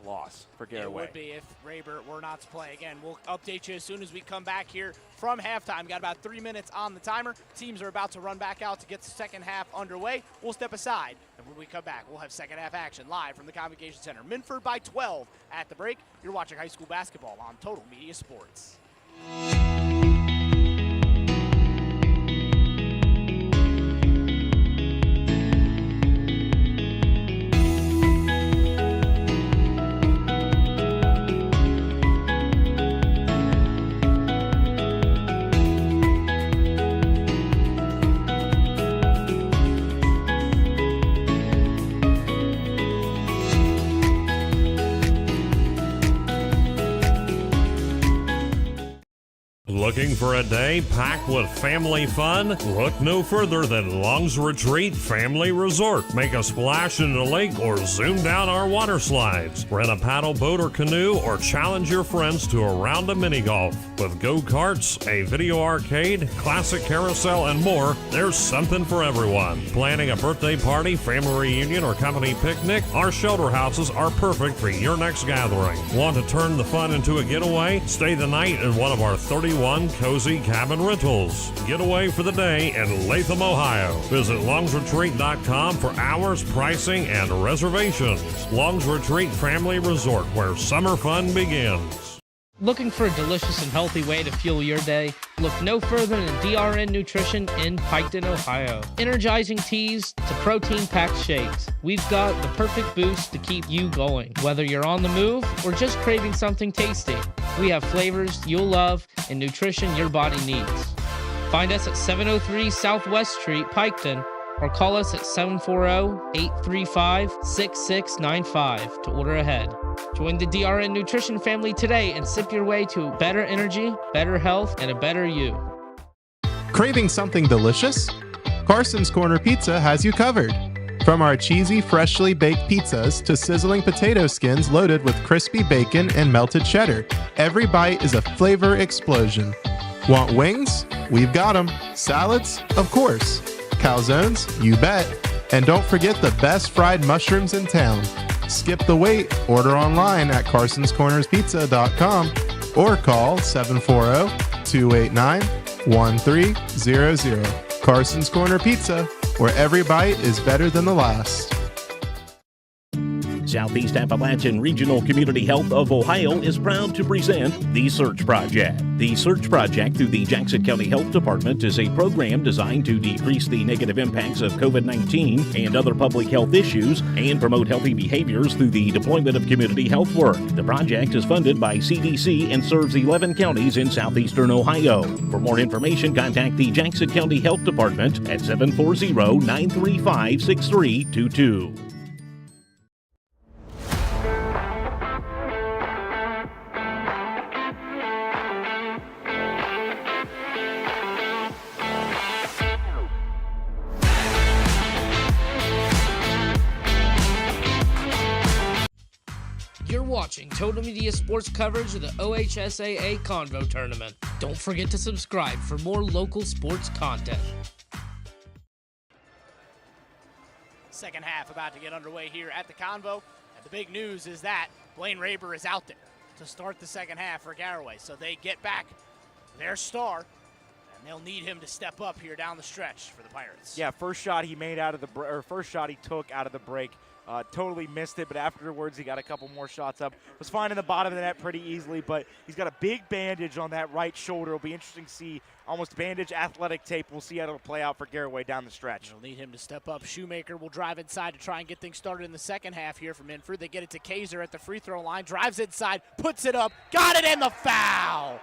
loss for Garaway. It would be if Raber were not to play. Again, we'll update you as soon as we come back here from halftime. Got about 3 minutes on the timer. Teams are about to run back out to get the second half underway. We'll step aside, and when we come back, we'll have second half action live from the Convocation Center. Minford by 12 at the break. You're watching high school basketball on Total Media Sports. Looking for a day packed with family fun? Look no further than Long's Retreat Family Resort. Make a splash in the lake or zoom down our water slides. Rent a paddle boat or canoe or challenge your friends to a round of mini golf. With go-karts, a video arcade, classic carousel, and more, there's something for everyone. Planning a birthday party, family reunion, or company picnic? Our shelter houses are perfect for your next gathering. Want to turn the fun into a getaway? Stay the night in one of our 31 cozy cabin rentals. Get away for the day in Latham, Ohio. Visit longsretreat.com for hours, pricing, and reservations. Long's Retreat Family Resort, where summer fun begins. Looking for a delicious and healthy way to fuel your day? Look no further than DRN Nutrition in Piketon, Ohio. Energizing teas to protein-packed shakes, we've got the perfect boost to keep you going. Whether you're on the move or just craving something tasty, we have flavors you'll love and nutrition your body needs. Find us at 703 Southwest Street, Piketon, or call us at 740-835-6695 to order ahead. Join the DRN Nutrition family today and sip your way to better energy, better health, and a better you. Craving something delicious? Carson's Corner Pizza has you covered. From our cheesy, freshly baked pizzas to sizzling potato skins loaded with crispy bacon and melted cheddar, every bite is a flavor explosion. Want wings? We've got them. Salads? Of course. Calzones? You bet. And don't forget the best fried mushrooms in town. Skip the wait. Order online at carsonscornerspizza.com or call 740-289-1300. Carson's Corner Pizza, where every bite is better than the last. Southeast Appalachian Regional Community Health of Ohio is proud to present The Search Project. The Search Project through the Jackson County Health Department is a program designed to decrease the negative impacts of COVID-19 and other public health issues and promote healthy behaviors through the deployment of community health work. The project is funded by CDC and serves 11 counties in southeastern Ohio. For more information, contact the Jackson County Health Department at 740-935-6322. You're watching Total Media Sports coverage of the OHSAA Convo Tournament. Don't forget to subscribe for more local sports content. Second half about to get underway here at the Convo. And the big news is that Blaine Raber is out there to start the second half for Garaway. So they get back their star, and they'll need him to step up here down the stretch for the Pirates. Yeah, first shot he made out of the first shot he took out of the break. Totally missed it, but afterwards he got a couple more shots up. Was finding the bottom of the net pretty easily, but he's got a big bandage on that right shoulder. It'll be interesting to see, almost bandage athletic tape. We'll see how it'll play out for Garaway down the stretch. They'll need him to step up. Shoemaker will drive inside to try and get things started in the second half here from Minford. They get it to Kaiser at the free throw line, drives inside, puts it up, got it, in the foul!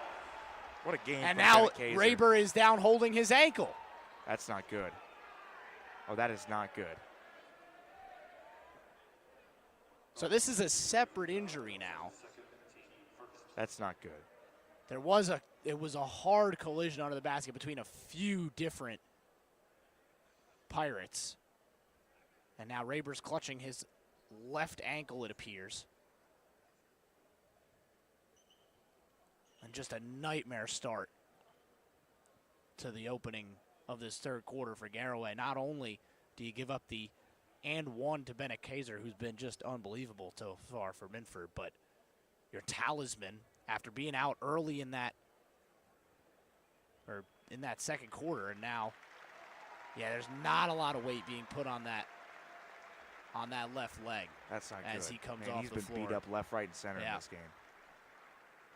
What a game. And for now Kaiser. Raber is down holding his ankle. That's not good. Oh, that is not good. So this is a separate injury now. That's not good. It was a hard collision under the basket between a few different Pirates. And now Raber's clutching his left ankle, it appears. And just a nightmare start to the opening of this third quarter for Garaway. Not only do you give up the and one to Bennett Kaiser, who's been just unbelievable so far for Minford, but your talisman, after being out early in that second quarter, and now, yeah, there's not a lot of weight being put on that left leg. That's not as good. he comes Man, off he's the been floor. beat up left, right, and center in this game.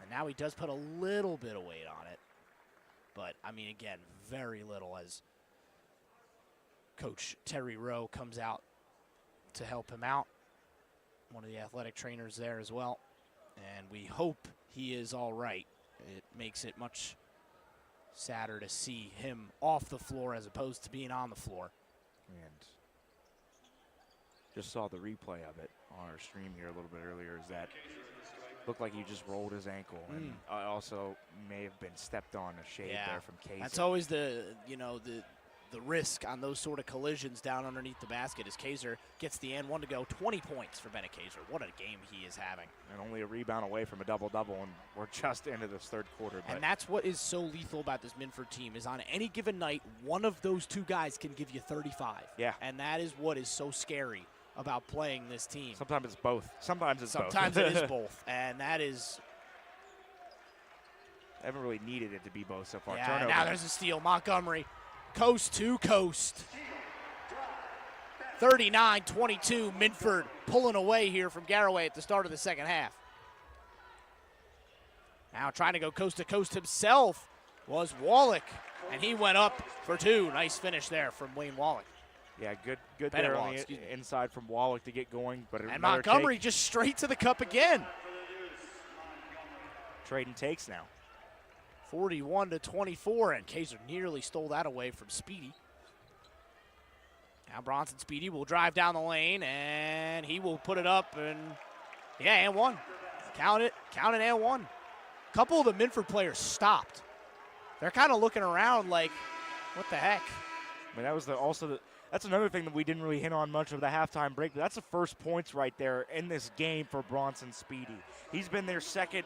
And now he does put a little bit of weight on it, but I mean, again, very little, as Coach Terry Rowe comes out to help him out. One of the athletic trainers there as well. And we hope he is all right. It makes it much sadder to see him off the floor as opposed to being on the floor. And just saw the replay of it on our stream here a little bit earlier. Is that Looked like he just rolled his ankle, and also may have been stepped on a shade there from Kaiser. That's always the risk on those sort of collisions down underneath the basket as Kaiser gets the and one to go. 20 points for Bennett Kaiser. What a game he is having. And only a rebound away from a double-double, and we're just into this third quarter. And that's what is so lethal about this Minford team is on any given night, one of those two guys can give you 35. Yeah. And that is what is so scary about playing this team. Sometimes it's both. Sometimes it is both. And that is... I haven't really needed it to be both so far. Yeah, Turnover. now there's a steal. Montgomery, coast to coast. 39-22, Minford pulling away here from Garaway at the start of the second half. Now trying to go coast to coast himself was Wallach, and he went up for two. Nice finish there from Wayne Wallach. Yeah, good Bennett there Wallach, on the inside from Wallach to get going. But and Montgomery just straight to the cup again. Trading takes now. 41-24, and Kaiser nearly stole that away from Speedy. Now Bronson Speedy will drive down the lane, and he will put it up, and yeah, and one. Count it, and one. A couple of the Minford players stopped. They're kind of looking around like, what the heck? I mean, that was that's another thing that we didn't really hit on much of the halftime break. But that's the first points right there in this game for Bronson Speedy. He's been their second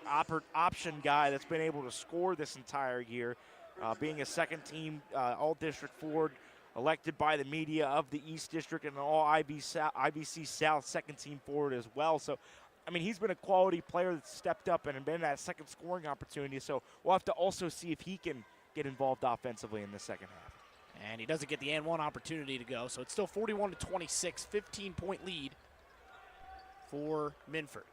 option guy that's been able to score this entire year, being a second-team all-district forward, elected by the media of the East District and all IBC South second-team forward as well. So, I mean, he's been a quality player that's stepped up and been that second scoring opportunity. So we'll have to also see if he can get involved offensively in the second half. And he doesn't get the and one opportunity to go. So it's still 41-26, 15-point lead for Minford.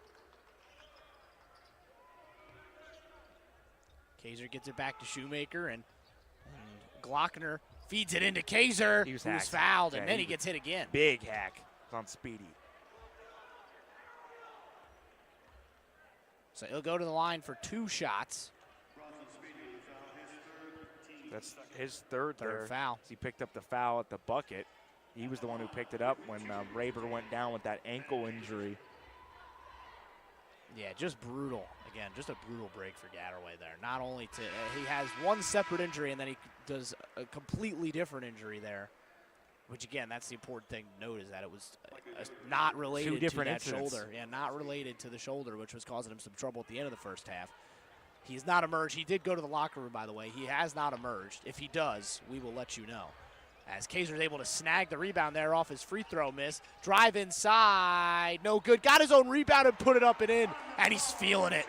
Kaiser gets it back to Shoemaker, and Glockner feeds it into Kaiser, who's fouled, and then he gets hit again. Big hack on Speedy. So he'll go to the line for two shots. That's his third foul. He picked up the foul at the bucket. He was the one who picked it up when Raber went down with that ankle injury. Yeah, just brutal. Again, just a brutal break for Garaway there. Not only he has one separate injury, and then he does a completely different injury there. Which, again, that's the important thing to note is that it was not related to that shoulder. Yeah, not related to the shoulder, which was causing him some trouble at the end of the first half. He's not emerged. He did go to the locker room, by the way. He has not emerged. If he does, we will let you know. As Kaiser's able to snag the rebound there off his free throw miss. Drive inside. No good. Got his own rebound and put it up and in. And he's feeling it.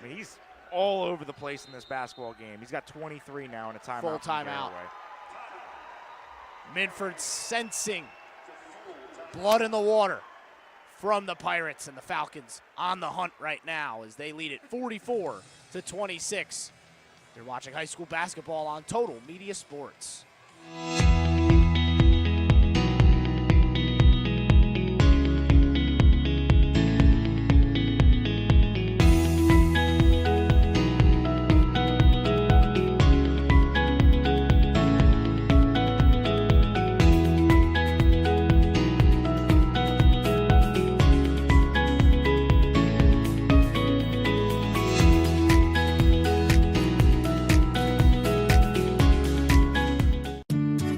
I mean, he's all over the place in this basketball game. He's got 23 now in a timeout. Full timeout. Minford sensing blood in the water from the Pirates, and the Falcons on the hunt right now as they lead it 44-26. You're watching high school basketball on Total Media Sports.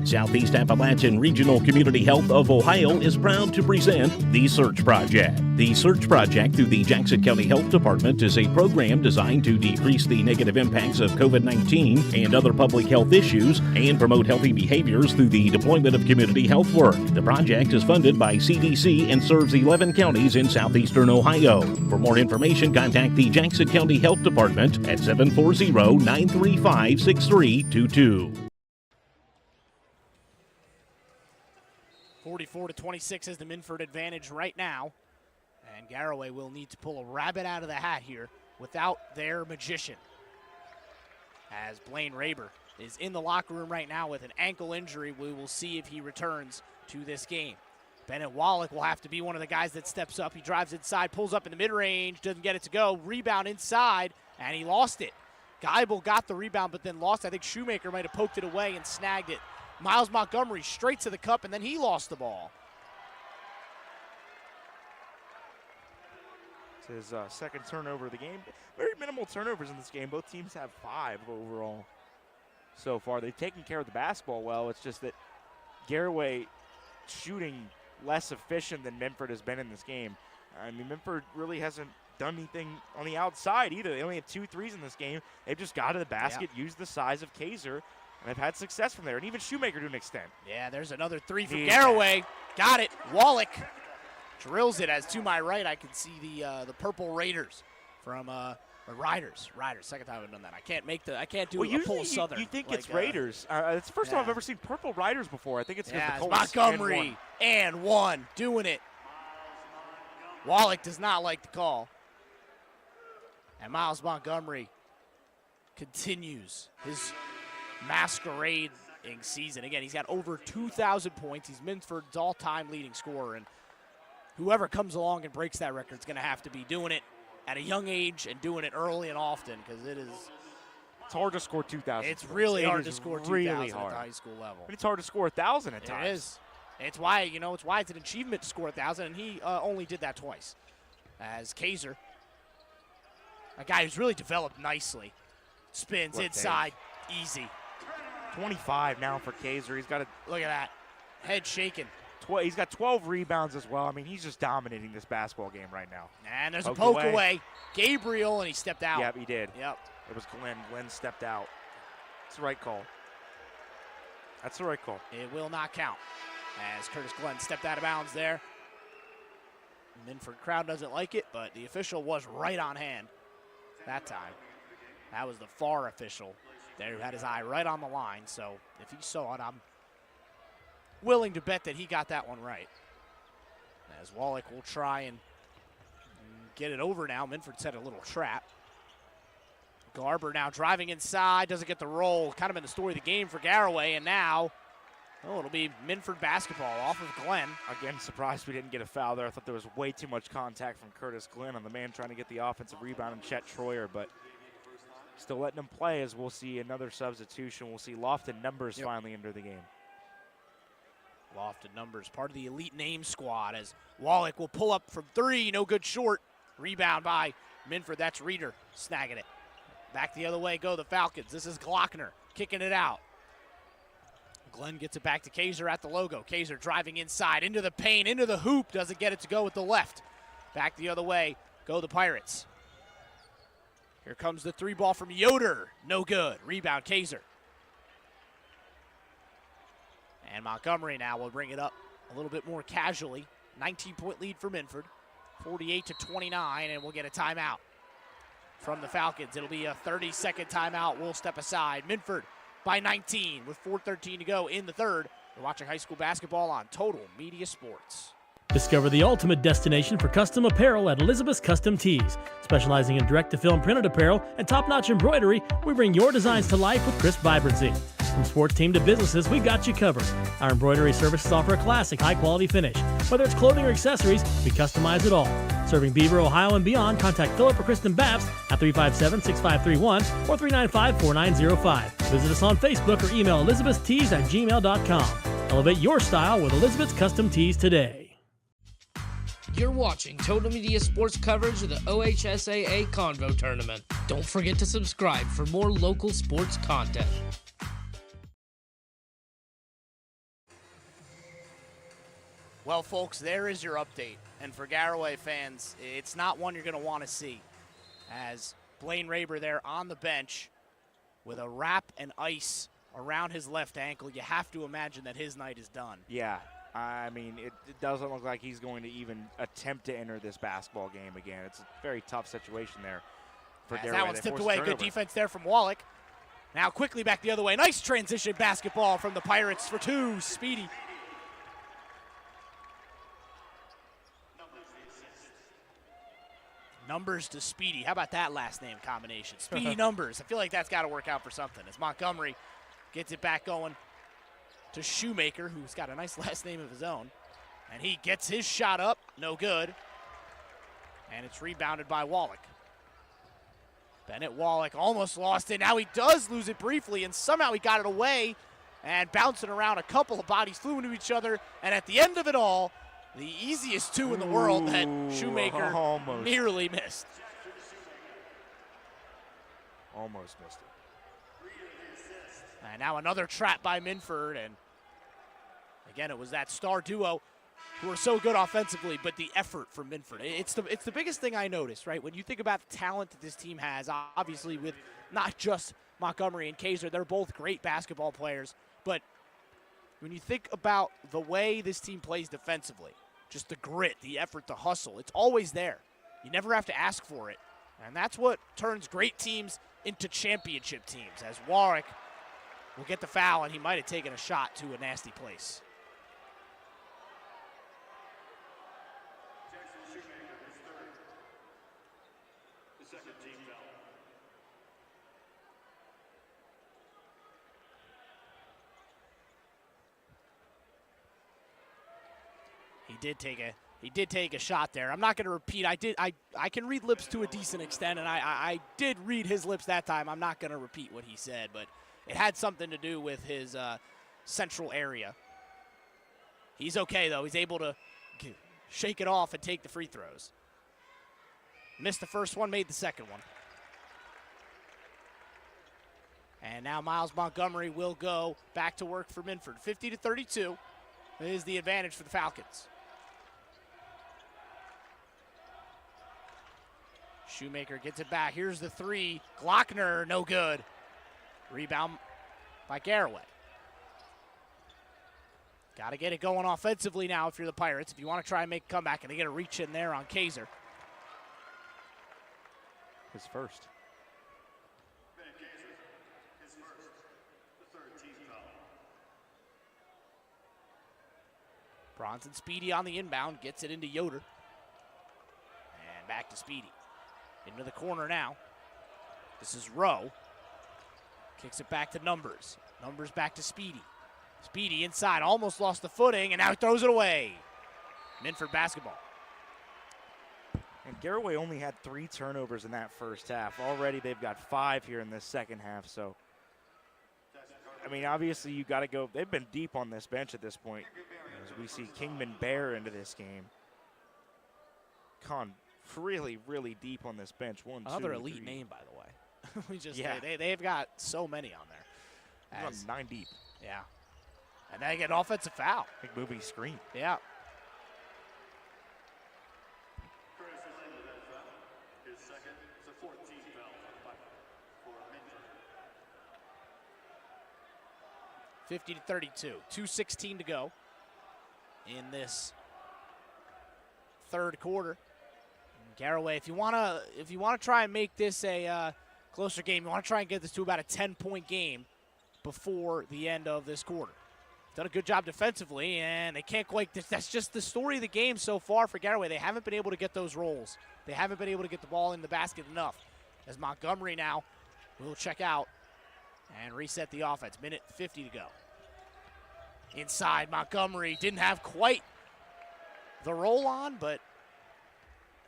Southeast Appalachian Regional Community Health of Ohio is proud to present The Search Project. The Search Project through the Jackson County Health Department is a program designed to decrease the negative impacts of COVID-19 and other public health issues and promote healthy behaviors through the deployment of community health work. The project is funded by CDC and serves 11 counties in southeastern Ohio. For more information, contact the Jackson County Health Department at 740-935-6322. 44-26 is the Minford advantage right now. And Garaway will need to pull a rabbit out of the hat here without their magician. As Blaine Raber is in the locker room right now with an ankle injury, we will see if he returns to this game. Bennett Wallach will have to be one of the guys that steps up. He drives inside, pulls up in the mid-range, doesn't get it to go. Rebound inside, and he lost it. Geibel got the rebound, but then lost. I think Shoemaker might have poked it away and snagged it. Miles Montgomery straight to the cup, and then he lost the ball. It's his second turnover of the game. Very minimal turnovers in this game. Both teams have 5 overall so far. They've taken care of the basketball well. It's just that Garaway shooting less efficient than Minford has been in this game. I mean, Minford really hasn't done anything on the outside either. They only have 2 threes in this game. They've just got to the basket, used the size of Kaiser, and they've had success from there. And even Shoemaker to an extent. Yeah, there's another 3 from Garaway. Got it. Wallach drills it. As to my right, I can see the Purple Raiders from Riders. Second time I've done that. I can't do a full Southern. You think like, it's Raiders. It's the first time I've ever seen Purple Riders before. I think it's because the Colts. Montgomery and one doing it. Wallach does not like the call. And Miles Montgomery continues his masquerading season. Again, he's got over 2,000 points. He's Minford's all-time leading scorer. And whoever comes along and breaks that record is going to have to be doing it at a young age and doing it early and often, because it's hard to score 2,000. It's really hard to score 2,000 at the high school level. But it's hard to score 1,000 at times. It is. It's why it's an achievement to score 1,000, and he only did that twice. As Kaiser, a guy who's really developed nicely, spins inside, easy. 25 now for Kaiser. He's got look at that, head shaking. He's got 12 rebounds as well. I mean, he's just dominating this basketball game right now. And there's a poke away. Gabriel, and he stepped out. Yep, he did. Yep. It was Glenn. Glenn stepped out. It's the right call. That's the right call. It will not count, as Curtis Glenn stepped out of bounds there. Minford crowd doesn't like it, but the official was right on hand that time. That was the far official there who had his eye right on the line, so if he saw it, I'm willing to bet that he got that one right. As Wallach will try and get it over now. Minford set a little trap. Garber now driving inside, doesn't get the roll. Kind of in the story of the game for Garaway, and now, it'll be Minford basketball off of Glenn. Again, surprised we didn't get a foul there. I thought there was way too much contact from Curtis Glenn on the man trying to get the offensive rebound and Chet Troyer, but still letting him play, as we'll see another substitution. We'll see Lofton Numbers finally enter the game. Lofton Numbers, part of the elite name squad, as Wallach will pull up from 3, no good short. Rebound by Minford, that's Reeder snagging it. Back the other way go the Falcons. This is Glockner kicking it out. Glenn gets it back to Kaiser at the logo. Kaiser driving inside, into the paint, into the hoop, doesn't get it to go with the left. Back the other way go the Pirates. Here comes the 3 ball from Yoder, no good. Rebound Kaiser. And Montgomery now will bring it up a little bit more casually. 19-point lead for Minford, 48-29, and we'll get a timeout from the Falcons. It'll be a 30-second timeout. We'll step aside. Minford by 19 with 4:13 to go in the third. You're watching high school basketball on Total Media Sports. Discover the ultimate destination for custom apparel at Elizabeth's Custom Tees. Specializing in direct-to-film printed apparel and top-notch embroidery, we bring your designs to life with crisp vibrancy. From sports team to businesses, we got you covered. Our embroidery services offer a classic, high-quality finish. Whether it's clothing or accessories, we customize it all. Serving Beaver, Ohio, and beyond, contact Philip or Kristen Babs at 357-6531 or 395-4905. Visit us on Facebook or email elizabethstees@gmail.com. Elevate your style with Elizabeth's Custom Tees today. You're watching Total Media Sports coverage of the OHSAA Convo Tournament. Don't forget to subscribe for more local sports content. Well, folks, there is your update. And for Garaway fans, it's not one you're going to want to see. As Blaine Raber there on the bench with a wrap and ice around his left ankle, you have to imagine that his night is done. Yeah. I mean, it doesn't look like he's going to even attempt to enter this basketball game again. It's a very tough situation there for Garaway. That one tipped away. Good defense there from Wallach. Now quickly back the other way. Nice transition basketball from the Pirates for 2. Speedy. Numbers to Speedy. How about that last name combination? Speedy Numbers. I feel like that's got to work out for something. As Montgomery gets it back going to Shoemaker, who's got a nice last name of his own. And he gets his shot up. No good. And it's rebounded by Wallach. Bennett Wallach almost lost it. Now he does lose it briefly, and somehow he got it away. And bouncing around, a couple of bodies flew into each other. And at the end of it all, The easiest two in the world that Shoemaker almost. nearly missed. Almost missed it. And now another trap by Minford, and again, it was that star duo who are so good offensively, but the effort from Minford. It's the biggest thing I noticed, right? When you think about the talent that this team has, obviously with not just Montgomery and Kaiser, they're both great basketball players, but when you think about the way this team plays defensively, just the grit, the effort, the hustle, it's always there. You never have to ask for it, and that's what turns great teams into championship teams, as Warwick will get the foul, and he might have taken a shot to a nasty place. He did take a shot there. I'm not going to repeat. I can read lips to a decent extent, and I did read his lips that time. I'm not going to repeat what he said, but it had something to do with his central area. He's okay, though. He's able to shake it off and take the free throws. Missed the first one, made the second one. And now Miles Montgomery will go back to work for Minford. 50-32 is the advantage for the Falcons. Shoemaker gets it back. Here's the three. Glockner, no good. Rebound by Garaway. Got to get it going offensively now if you're the Pirates. If you want to try and make a comeback, and they get a reach in there on Kaiser. His first. His first, the third team foul. Bronson Speedy on the inbound, gets it into Yoder. And back to Speedy. Into the corner now. This is Rowe. Kicks it back to Numbers. Numbers back to Speedy. Speedy inside, almost lost the footing, and now he throws it away. Minford basketball. And Garaway only had 3 turnovers in that first half. Already they've got 5 here in this second half, so I mean, obviously you got to go. They've been deep on this bench at this point. As we see Kingman Bear into this game. Really, really deep on this bench. Another 2, elite 3. name, by the way. Yeah. They've got so many on there. He's on 9 deep. Yeah. And they get an offensive foul. Big movie screen. Yeah. His second, it's a 14th foul for Minford. 50-32. 2:16 to go in this third quarter. Garaway, if you wanna try and make this a closer game, you want to try and get this to about a 10-point game before the end of this quarter. Done a good job defensively, and they can't quite. That's just the story of the game so far for Garaway. They haven't been able to get those rolls. They haven't been able to get the ball in the basket enough. As Montgomery now will check out and reset the offense. Minute 50 to go. Inside, Montgomery didn't have quite the roll on, but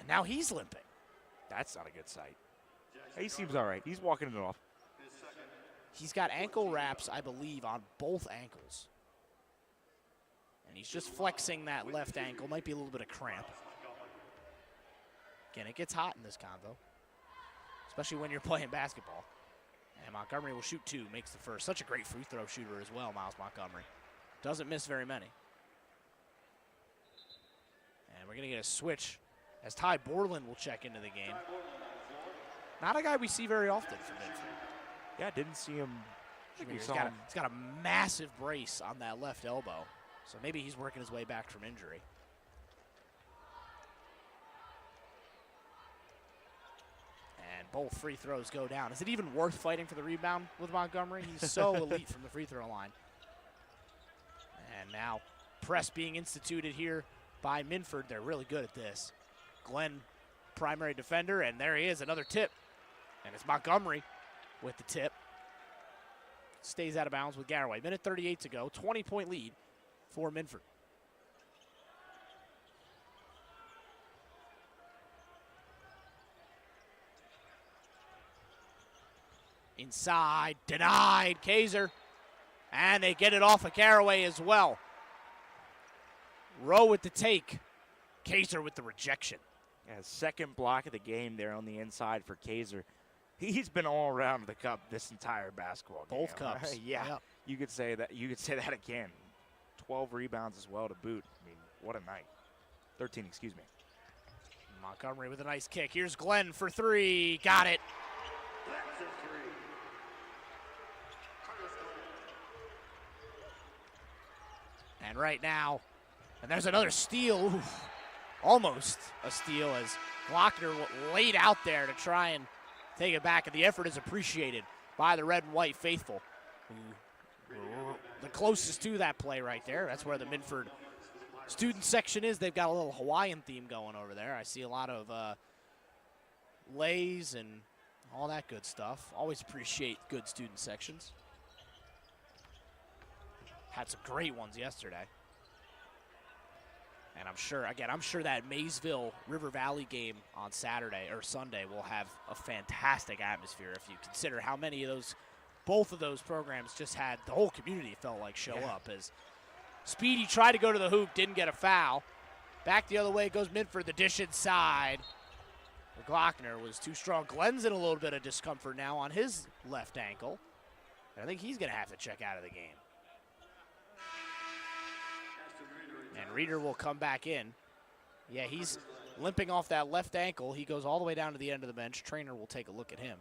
now he's limping. That's not a good sight. He seems all right. He's walking it off. He's got ankle wraps, I believe, on both ankles. And he's just flexing that left ankle. Might be a little bit of cramp. Again, it gets hot in this convo, especially when you're playing basketball. And Montgomery will shoot 2, makes the first. Such a great free throw shooter as well, Miles Montgomery. Doesn't miss very many. And we're going to get a switch as Ty Borland will check into the game. Not a guy we see very often from Minford. Yeah, didn't see him. He's got a massive brace on that left elbow, so maybe he's working his way back from injury. And both free throws go down. Is it even worth fighting for the rebound with Montgomery? He's so elite from the free throw line. And now press being instituted here by Minford. They're really good at this. Glenn, primary defender, and there he is, another tip. And it's Montgomery with the tip. Stays out of bounds with Garaway. Minute 38 to go. 20-point lead for Minford. Inside, denied, Kaiser. And they get it off of Garaway as well. Rowe with the take. Kaiser with the rejection. Yeah, second block of the game there on the inside for Kaiser. He's been all around the cup this entire basketball game. Both cups. Yeah, Yep. you could say that. You could say that again. 12 rebounds as well to boot. I mean, what a night. 13, excuse me. Montgomery with a nice kick. Here's Glenn for three. Got it. And right now, and there's another steal. Oof. Almost a steal as Glockner laid out there to try and take it back, and the effort is appreciated by the red and white faithful. The closest to that play right there. That's where the Minford student section is. They've got a little Hawaiian theme going over there. I see a lot of lays and all that good stuff. Always appreciate good student sections. Had some great ones yesterday. And I'm sure that Maysville River Valley game on Saturday or Sunday will have a fantastic atmosphere if you consider how many of those, both of those programs just had, the whole community felt like show up as Speedy tried to go to the hoop, didn't get a foul. Back the other way goes Minford, the dish inside. Glockner was too strong. Glenn's in a little bit of discomfort now on his left ankle. And I think he's going to have to check out of the game. And Reeder will come back in. Yeah, he's limping off that left ankle. He goes all the way down to the end of the bench. Trainer will take a look at him.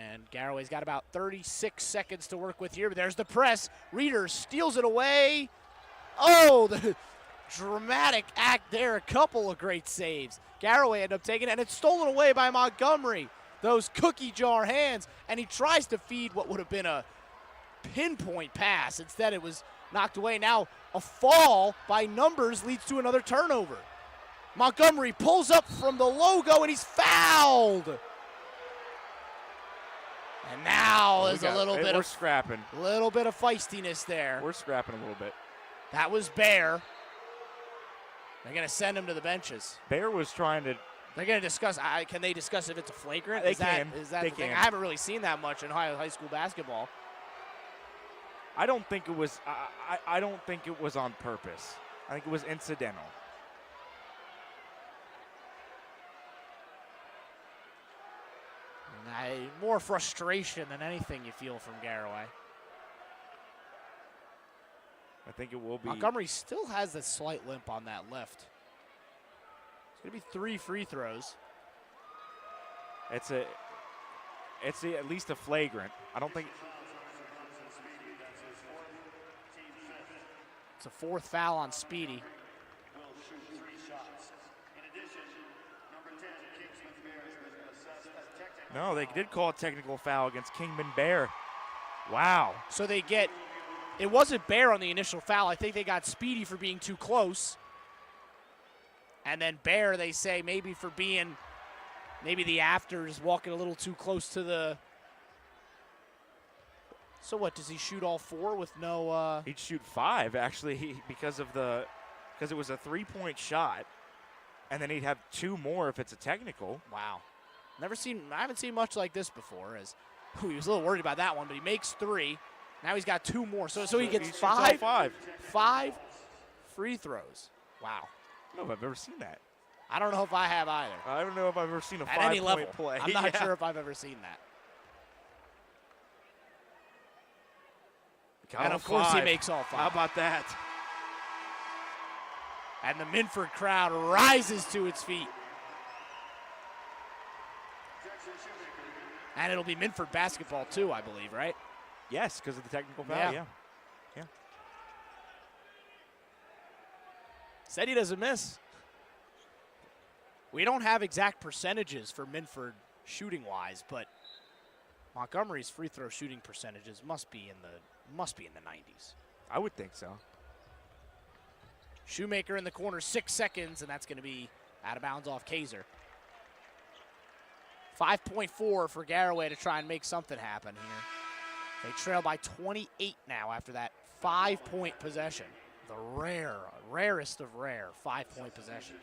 And Garaway's got about 36 seconds to work with here. But there's the press. Reeder steals it away. Oh, the dramatic act there. A couple of great saves. Garaway ended up taking it, and it's stolen away by Montgomery. Those cookie jar hands, and he tries to feed what would have been a pinpoint pass. Instead, it was knocked away. Now, a fall by numbers leads to another turnover. Montgomery pulls up from the logo, and he's fouled. And now there's a little bit of scrapping. A little bit of feistiness there. We're scrapping a little bit. That was Bear. They're going to send him to the benches. Bear was trying to. They're going to discuss. Can they discuss if it's a flagrant? They Is can. that the thing? I haven't really seen that much in high school basketball. I don't think it was. I don't think it was on purpose. I think it was incidental. More frustration than anything you feel from Garaway. I think it will be. Montgomery still has a slight limp on that left. It's going to be 3 free throws. It's at least a flagrant. I don't think. It's a 4th foul on Speedy. No, they did call a technical foul against Kingman Bear. Wow. So they get, it wasn't Bear on the initial foul. I think they got Speedy for being too close. And then Bear, they say, maybe for being, maybe the afters walking a little too close to the. So what, does he shoot all 4 with no? He'd shoot 5, actually, because it was a 3-point shot. And then he'd have 2 more if it's a technical. Wow. I haven't seen much like this before. As he was a little worried about that one, but he makes 3. Now he's got 2 more. So he gets 5 free throws. Wow. I don't know if I've ever seen that. I don't know if I have either. I don't know if I've ever seen a 5-point play. I'm not sure if I've ever seen that. And of course he makes all 5. How about that? And the Minford crowd rises to its feet. And it'll be Minford basketball too, I believe, right? Yes, because of the technical foul, yeah. Said he doesn't miss. We don't have exact percentages for Minford shooting-wise, but Montgomery's free throw shooting percentages must be in the 90s. I would think so. Shoemaker in the corner, 6 seconds, and that's going to be out of bounds off Kaiser. 5.4 for Garaway to try and make something happen here. They trail by 28 now after that 5-point possession. The rarest of rare 5-point possessions.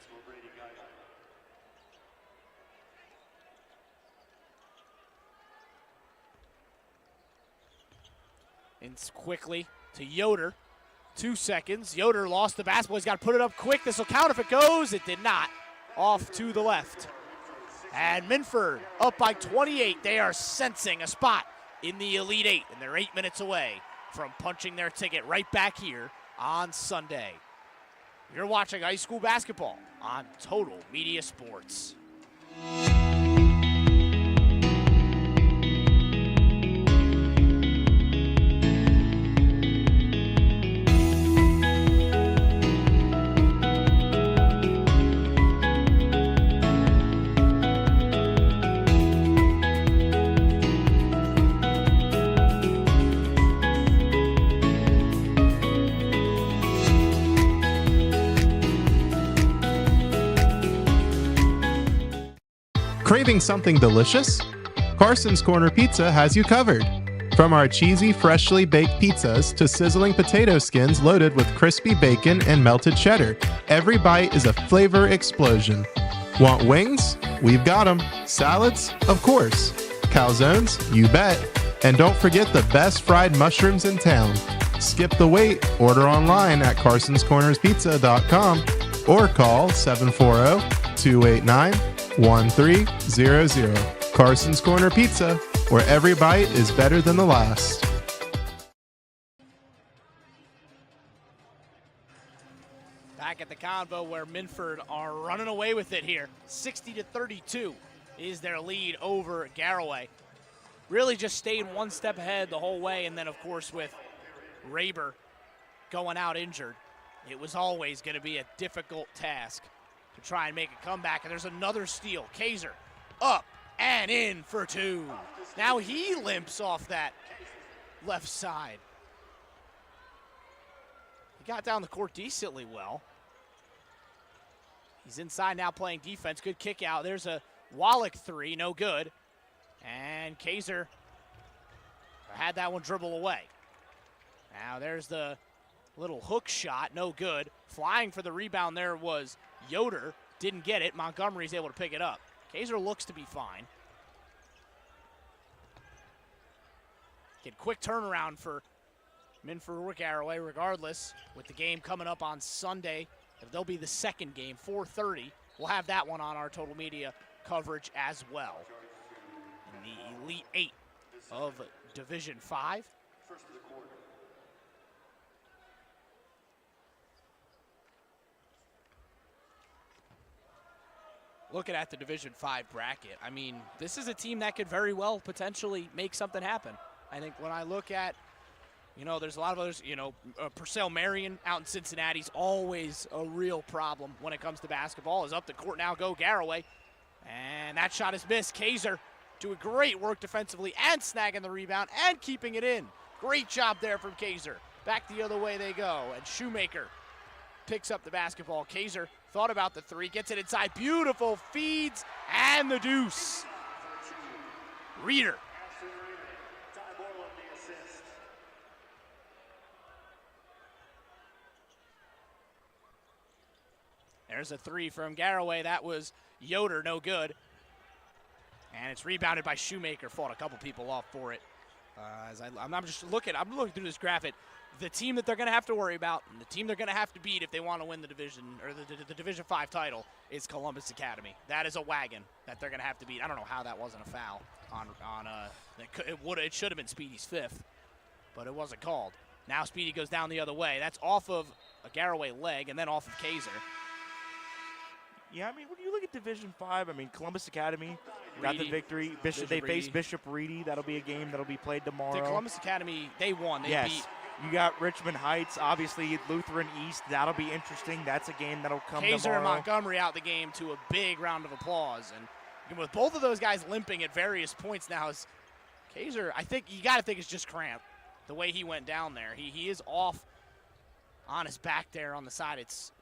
And quickly to Yoder. 2 seconds. Yoder lost the basketball. He's got to put it up quick. This will count if it goes. It did not. Off to the left. And Minford up by 28. They are sensing a spot in the Elite Eight, and they're 8 minutes away from punching their ticket right back here on Sunday. You're watching high school basketball on Total Media Sports. Craving something delicious? Carson's Corner Pizza has you covered. From our cheesy, freshly baked pizzas to sizzling potato skins loaded with crispy bacon and melted cheddar, every bite is a flavor explosion. Want wings? We've got them. Salads? Of course. Calzones? You bet. And don't forget the best fried mushrooms in town. Skip the wait. Order online at carsonscornerspizza.com or call 740-289-1300. Carson's Corner Pizza, where every bite is better than the last. Back at the Convo where Minford are running away with it here. 60-32 is their lead over Garaway. Really just stayed one step ahead the whole way, and then of course with Raber going out injured, it was always going to be a difficult task to try and make a comeback. And there's another steal. Kaiser up and in for two. Now he limps off that left side. He got down the court decently well. He's inside now playing defense. Good kick out. There's a Wallach three, no good. And Kaiser had that one dribble away. Now there's the little hook shot, no good. Flying for the rebound there was Yoder. Didn't get it. Montgomery's able to pick it up. Kaiser looks to be fine. Get quick turnaround for Minford or Garaway regardless. With the game coming up on Sunday, they'll be the second game, 4:30. We'll have that one on our Total Media coverage as well. In the Elite Eight of Division 5. Looking at the Division 5 bracket, I mean, this is a team that could very well potentially make something happen. I think when I look at, there's a lot of others, Purcell Marion out in Cincinnati is always a real problem when it comes to basketball. Is up the court now, go Garaway. And that shot is missed. Kaiser doing great work defensively and snagging the rebound and keeping it in. Great job there from Kaiser. Back the other way they go. And Shoemaker picks up the basketball. Kaiser thought about the three, gets it inside. Beautiful feeds and the deuce. Reeder. There's a three from Garaway. That was Yoder, no good. And it's rebounded by Shoemaker. Fought a couple people off for it. I'm looking through this graphic. The team that they're going to have to worry about, and the team they're going to have to beat if they want to win the division or the Division 5 title is Columbus Academy. That is a wagon that they're going to have to beat. I don't know how that wasn't a foul it should have been Speedy's fifth, but it wasn't called. Now Speedy goes down the other way. That's off of a Garaway leg and then off of Kaiser. Yeah, I mean, when you look at Division 5, I mean, Columbus Academy got the victory. They face Bishop Reedy. That'll be a game that'll be played tomorrow. The Columbus Academy, they won. They beat. You got Richmond Heights, obviously Lutheran East. That'll be interesting. That's a game that'll come tomorrow. Kaiser and Montgomery out the game to a big round of applause. And with both of those guys limping at various points now, is Kaiser, I think you got to think it's just cramp. The way he went down there. He is off on his back there on the side. It's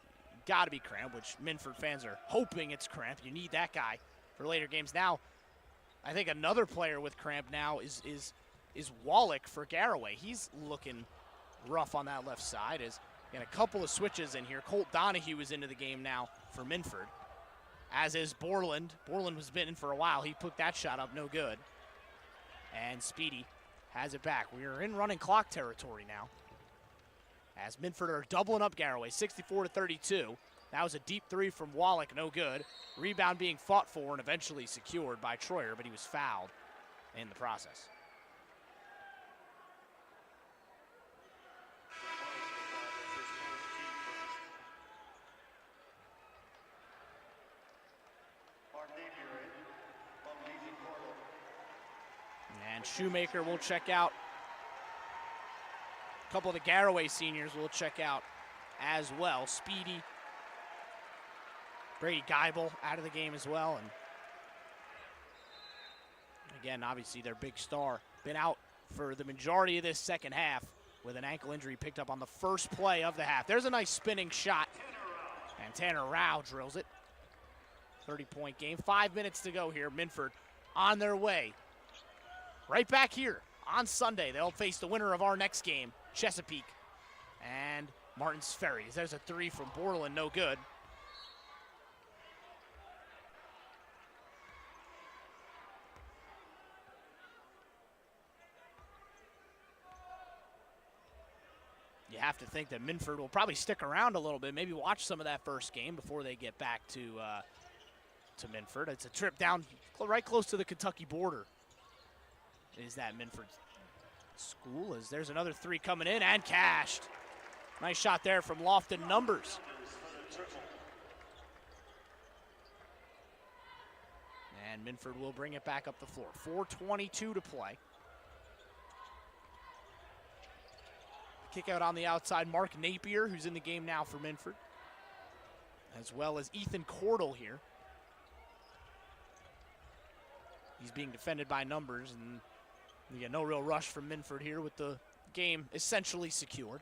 got to be cramp, which Minford fans are hoping it's cramp. You need that guy for later games. Now, I think another player with cramp now is Wallach for Garaway. He's looking rough on that left side. And a couple of switches in here. Colt Donahue is into the game now for Minford, as is Borland. Borland was bitten for a while. He put that shot up, no good. And Speedy has it back. We are in running clock territory now, as Minford are doubling up Garaway, 64-32. That was a deep three from Wallach, no good. Rebound being fought for and eventually secured by Troyer, but he was fouled in the process. And Shoemaker will check out. A couple of the Garaway seniors will check out as well. Speedy, Brady Geibel out of the game as well. And again, obviously their big star been out for the majority of this second half with an ankle injury picked up on the first play of the half. There's a nice spinning shot, and Tanner Rao drills it. 30-point game. 5 minutes to go here. Minford on their way. Right back here on Sunday. They'll face the winner of our next game, Chesapeake and Martins Ferry. There's a three from Borland, no good. You have to think that Minford will probably stick around a little bit, maybe watch some of that first game before they get back to Minford. It's a trip down right close to the Kentucky border. Is that Minford school? As there's another three coming in and cashed. Nice shot there from Lofton Numbers. And Minford will bring it back up the floor. 4:22 to play. Kick out on the outside, Mark Napier, who's in the game now for Minford, as well as Ethan Cordell here. He's being defended by Numbers, and you get no real rush from Minford here with the game essentially secured.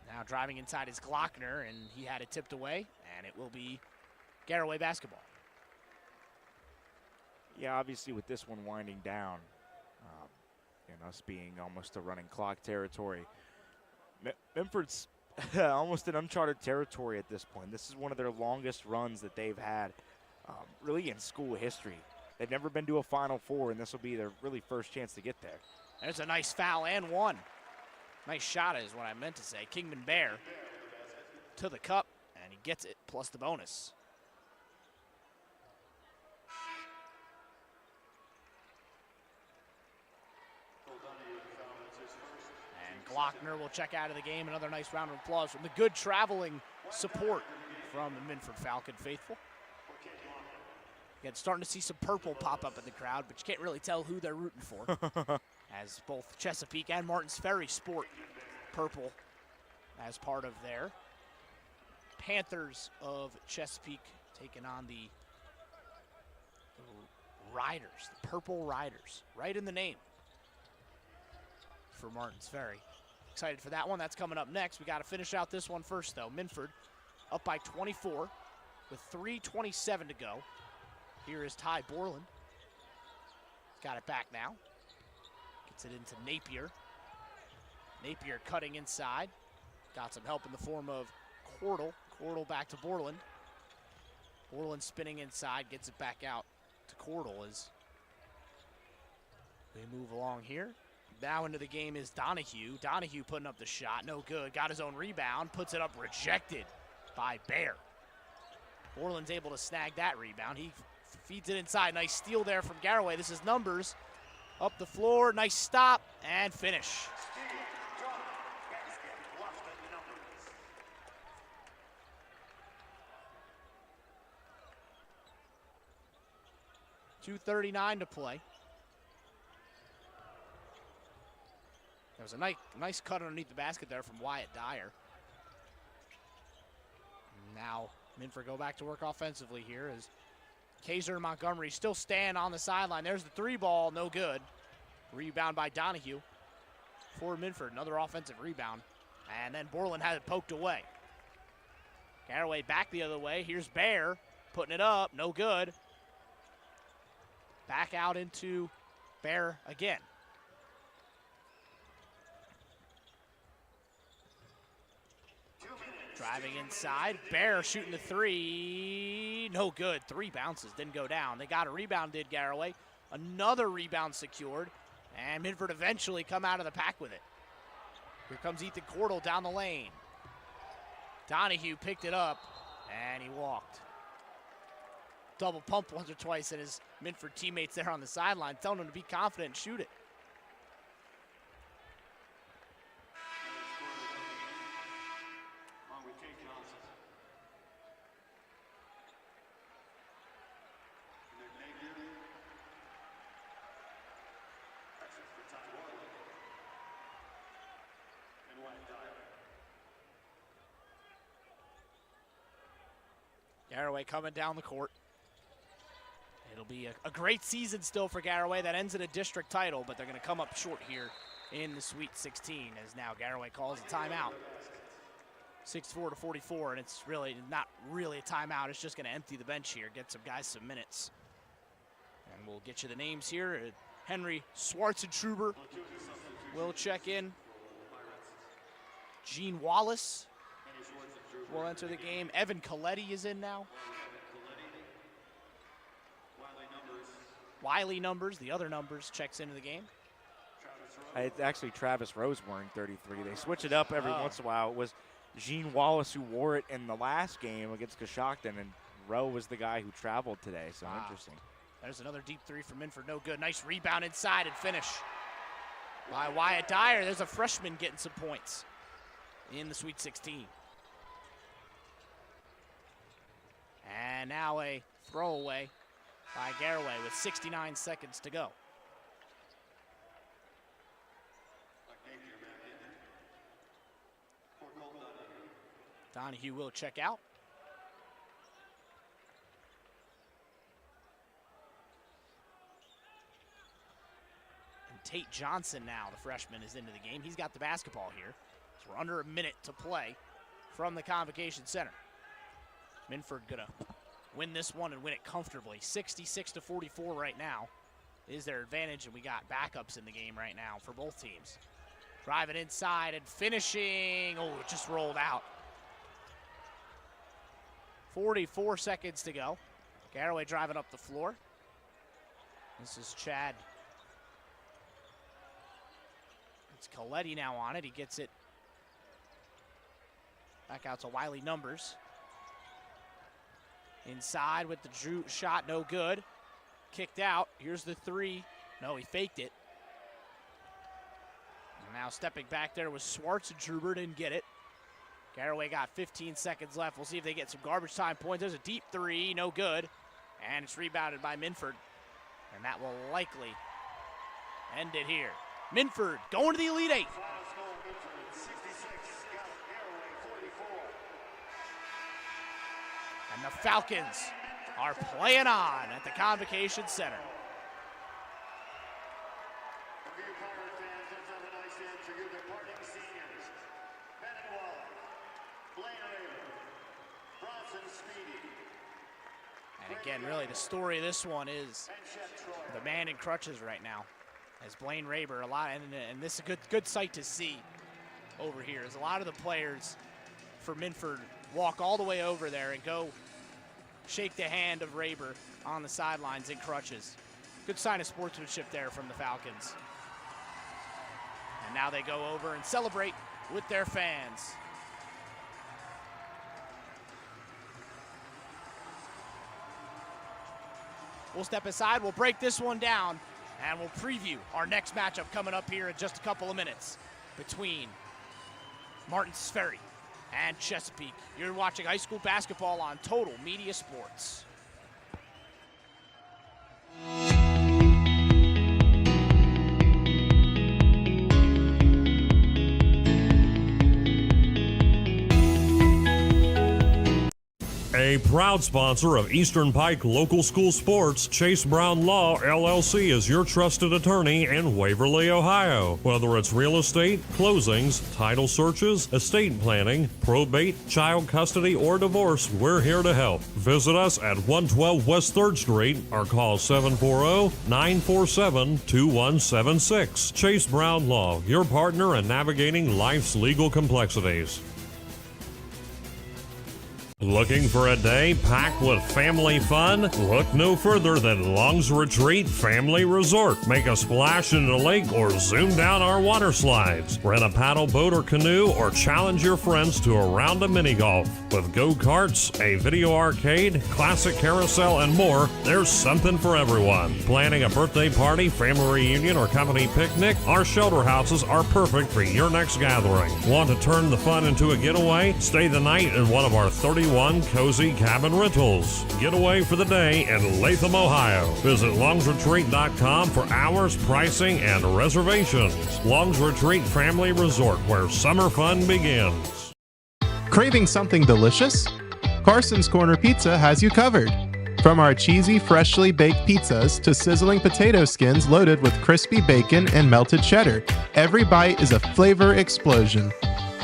Now driving inside is Glockner, and he had it tipped away, and it will be Garaway basketball. Yeah, obviously with this one winding down, and us being almost a running clock territory, Minford's almost in uncharted territory at this point. This is one of their longest runs that they've had really in school history. They've never been to a Final Four, and this will be their really first chance to get there. There's a nice foul and one. Nice shot is what I meant to say. Kingman Bear to the cup, and he gets it, plus the bonus. And Glockner will check out of the game. Another nice round of applause from the good traveling support from the Minford Falcon faithful. Again, starting to see some purple pop up in the crowd, but you can't really tell who they're rooting for. As both Chesapeake and Martins Ferry sport purple as part of their Panthers of Chesapeake taking on the Riders, the Purple Riders, right in the name for Martins Ferry. Excited for that one. That's coming up next. We got to finish out this one first, though. Minford up by 24 with 3:27 to go. Here is Ty Borland. Got it back now. Gets it into Napier. Napier cutting inside. Got some help in the form of Cordell. Cordell back to Borland. Borland spinning inside, gets it back out to Cordell as we move along here. Now into the game is Donahue. Donahue putting up the shot, no good. Got his own rebound, puts it up, rejected by Bear. Borland's able to snag that rebound. He feeds it inside. Nice steal there from Garaway. This is Numbers. Up the floor, nice stop, and finish. .239 to play. There was a nice cut underneath the basket there from Wyatt Dyer. Now Minford go back to work offensively here as Kaiser and Montgomery still stand on the sideline. There's the three ball, no good. Rebound by Donahue for Minford, another offensive rebound. And then Borland had it poked away. Garaway back the other way. Here's Bear putting it up, no good. Back out into Bear again. Driving inside, Bear shooting the three, no good. 3 bounces, didn't go down. They got a rebound, did Garaway. Another rebound secured, And Minford eventually come out of the pack with it. Here comes Ethan Cordell down the lane. Donahue picked it up, and he walked. Double pump once or twice, and his Minford teammates there on the sideline telling him to be confident and shoot it. Garaway coming down the court. It'll be a great season still for Garaway. That ends in a district title, but they're going to come up short here in the Sweet 16 as now Garaway calls a timeout. 64-44, and it's really not really a timeout. It's just going to empty the bench here, get some guys some minutes. And we'll get you the names here. Henry Schwartzentruber will check in. Gene Wallace will enter the game. Evan Coletti is in now. Wiley Numbers, the other Numbers, checks into the game. It's actually Travis Rose wearing 33. They switch it up every once in a while. It was Gene Wallace who wore it in the last game against Coshocton, and Rowe was the guy who traveled today, so interesting. There's another deep three from Minford, no good. Nice rebound inside and finish by Wyatt Dyer. There's a freshman getting some points in the Sweet 16. And now a throwaway by Garaway with 69 seconds to go. Donahue will check out. And Tate Johnson now, the freshman, is into the game. He's got the basketball here. So we're under a minute to play from the Convocation Center. Minford gonna win this one and win it comfortably. 66-44 right now is their advantage, and we got backups in the game right now for both teams. Driving inside and finishing. Oh, it just rolled out. 44 seconds to go. Garaway driving up the floor. This is Chad. It's Coletti now on it. He gets it back out to Wiley Numbers. Inside with the Drew shot, no good. Kicked out. Here's the three. No, he faked it. And now stepping back there was Schwartzentruber, didn't get it. Garaway got 15 seconds left. We'll see if they get some garbage time points. There's a deep three, no good. And it's rebounded by Minford. And that will likely end it here. Minford going to the Elite Eight. And the Falcons are playing on at the Convocation Center. And again, really the story of this one is the man in crutches right now, as Blaine Raber. And this is a good sight to see over here, as a lot of the players for Minford walk all the way over there and go shake the hand of Raber on the sidelines in crutches. Good sign of sportsmanship there from the Falcons. And now they go over and celebrate with their fans. We'll step aside, we'll break this one down, and we'll preview our next matchup coming up here in just a couple of minutes between Martins Ferry and Chesapeake. You're watching high school basketball on Total Media Sports. A proud sponsor of Eastern Pike Local School Sports, Chase Brown Law, LLC is your trusted attorney in Waverly, Ohio. Whether it's real estate, closings, title searches, estate planning, probate, child custody, or divorce, we're here to help. Visit us at 112 West 3rd Street or call 740-947-2176. Chase Brown Law, your partner in navigating life's legal complexities. Looking for a day packed with family fun? Look no further than Long's Retreat Family Resort. Make a splash in the lake or zoom down our water slides. Rent a paddle boat or canoe or challenge your friends to a round of mini golf. With go-karts, a video arcade, classic carousel, and more, there's something for everyone. Planning a birthday party, family reunion, or company picnic? Our shelter houses are perfect for your next gathering. Want to turn the fun into a getaway? Stay the night in one of our 31 cozy cabin rentals. Get away for the day in Latham, Ohio. Visit longsretreat.com for hours, pricing, and reservations. Long's Retreat Family Resort, where summer fun begins. Craving something delicious? Carson's Corner Pizza has you covered. From our cheesy, freshly baked pizzas to sizzling potato skins loaded with crispy bacon and melted cheddar, every bite is a flavor explosion.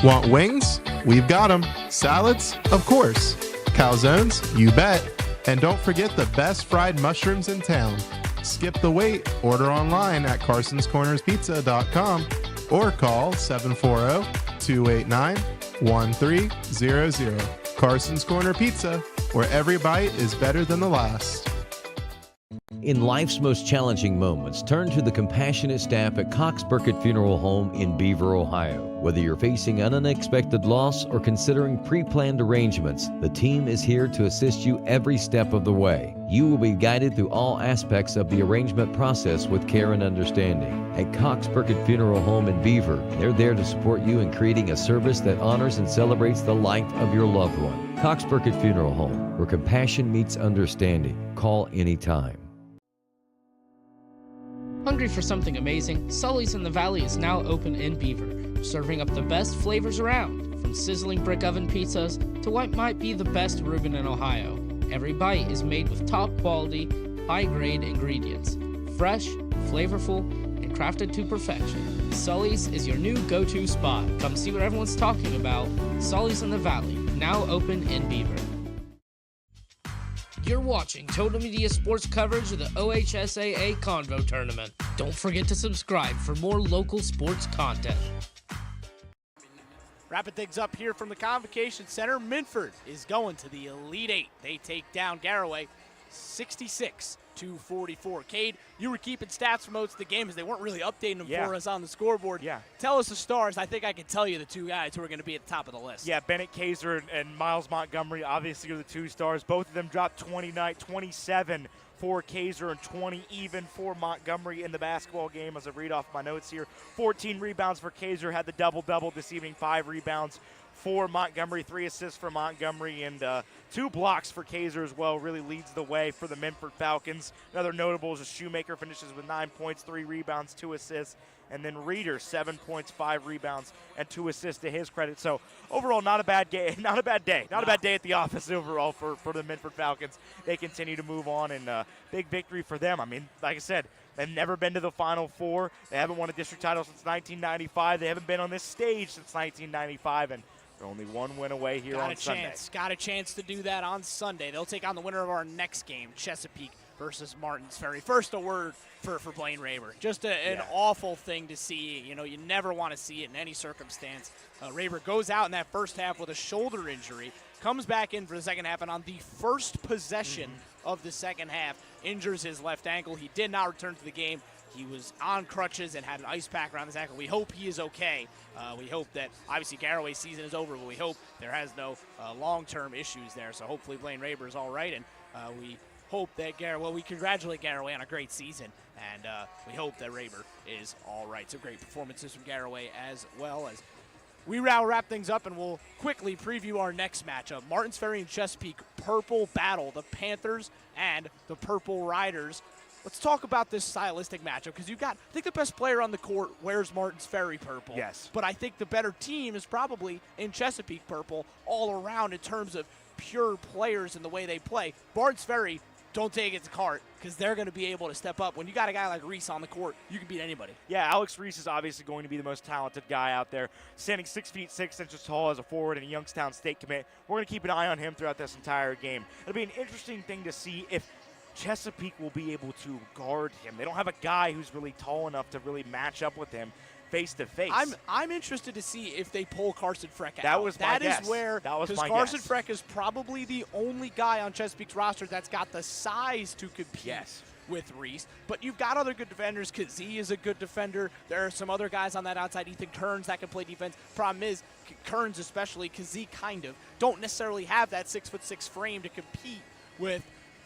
Want wings? We've got them. Salads? Of course. Calzones? You bet. And don't forget the best fried mushrooms in town. Skip the wait. Order online at carsonscornerspizza.com or call 740-289-1300. Carson's Corner Pizza, where every bite is better than the last. In life's most challenging moments, turn to the compassionate staff at Cox Burkett Funeral Home in Beaver, Ohio. Whether you're facing an unexpected loss or considering pre-planned arrangements, the team is here to assist you every step of the way. You will be guided through all aspects of the arrangement process with care and understanding. At Cox Burkett Funeral Home in Beaver, they're there to support you in creating a service that honors and celebrates the life of your loved one. Cox Burkett Funeral Home, where compassion meets understanding. Call anytime. Hungry for something amazing? Sully's in the Valley is now open in Beaver, serving up the best flavors around, from sizzling brick oven pizzas to what might be the best Reuben in Ohio. Every bite is made with top quality, high-grade ingredients, fresh, flavorful, and crafted to perfection. Sully's is your new go-to spot. Come see what everyone's talking about. Sully's in the Valley, now open in Beaver. You're watching Total Media Sports coverage of the OHSAA Convo Tournament. Don't forget to subscribe for more local sports content. Wrapping things up here from the Convocation Center, Minford is going to the Elite Eight. They take down Garaway 66-44. Cade, you were keeping stats for most of the game as they weren't really updating them for us on the scoreboard. Yeah. Tell us the stars. I think I can tell you the two guys who are going to be at the top of the list. Yeah, Bennett Kaiser and Miles Montgomery obviously are the two stars. Both of them dropped 27 for Kaiser and 20 even for Montgomery in the basketball game. As I read off my notes here, 14 rebounds for Kaiser, had the double-double this evening, 5 rebounds for Montgomery, 3 assists for Montgomery, and 2 blocks for Kaiser as well. Really leads the way for the Minford Falcons. Another notable is Shoemaker finishes with 9 points, 3 rebounds, 2 assists. And then Reeder, 7 points, 5 rebounds, and 2 assists to his credit. So overall, not a bad game, not a bad day at the office overall for the Minford Falcons. They continue to move on, and big victory for them. I mean, like I said, they've never been to the Final Four. They haven't won a district title since 1995. They haven't been on this stage since 1995, and they're only 1 win away here on Sunday. Got a chance to do that on Sunday. They'll take on the winner of our next game, Chesapeake versus Martins Ferry. First, a word for Blaine Raber. Just an awful thing to see. You know, you never want to see it in any circumstance. Raber goes out in that first half with a shoulder injury, comes back in for the second half, and on the first possession of the second half, injures his left ankle. He did not return to the game. He was on crutches and had an ice pack around his ankle. We hope he is okay. We hope that, obviously, Garaway's season is over, but we hope there has no long-term issues there. So hopefully Blaine Raber is all right, and we hope that we congratulate Garaway on a great season, and we hope that Raber is all right. So great performances from Garaway as well. As we wrap things up, and we'll quickly preview our next matchup. Martins Ferry and Chesapeake Purple battle, the Panthers and the Purple Riders. Let's talk about this stylistic matchup, because you've got, I think the best player on the court wears Martins Ferry purple. Yes. But I think the better team is probably in Chesapeake purple all around in terms of pure players and the way they play. Martins Ferry, don't take it to heart, because they're going to be able to step up. When you got a guy like Reese on the court, you can beat anybody. Yeah, Alex Reese is obviously going to be the most talented guy out there. Standing 6 feet 6 inches tall as a forward and a Youngstown State commit. We're going to keep an eye on him throughout this entire game. It'll be an interesting thing to see if Chesapeake will be able to guard him. They don't have a guy who's really tall enough to really match up with him. face to face. I'm interested to see if they pull Carson Freck out. That was my guess. That is where, because Carson Freck is probably the only guy on Chesapeake's roster that's got the size to compete with Reese. But you've got other good defenders. Kazee is a good defender. There are some other guys on that outside. Ethan Kearns that can play defense. Problem is, Kearns especially, Kazee kind of, don't necessarily have that 6'6" frame to compete with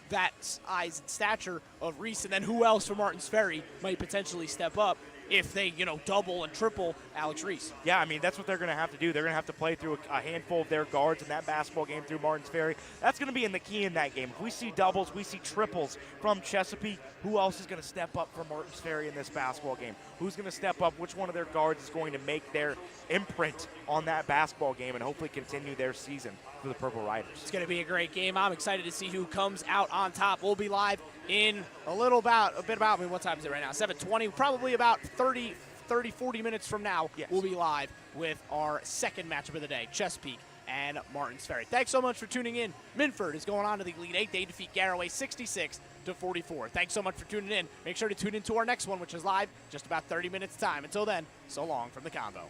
that size and stature of Reese. And then who else from Martins Ferry might potentially step up if they, double and triple Alex Reese? Yeah, I mean, that's what they're going to have to do. They're going to have to play through a handful of their guards in that basketball game through Martins Ferry. That's going to be in the key in that game. If we see doubles, we see triples from Chesapeake, who else is going to step up for Martins Ferry in this basketball game? Who's going to step up? Which one of their guards is going to make their imprint on that basketball game and hopefully continue their season for the Purple Riders? It's going to be a great game. I'm excited to see who comes out on top. We'll be live in what time is it right now? 7:20, probably about 30, 40 minutes from now. Yes. We'll be live with our second matchup of the day, Chesapeake and Martins Ferry. Thanks so much for tuning in. Minford is going on to the Elite Eight. They defeat Garaway 66-44. Thanks so much for tuning in. Make sure to tune in to our next one, which is live just about 30 minutes time. Until then, so long from the Convo.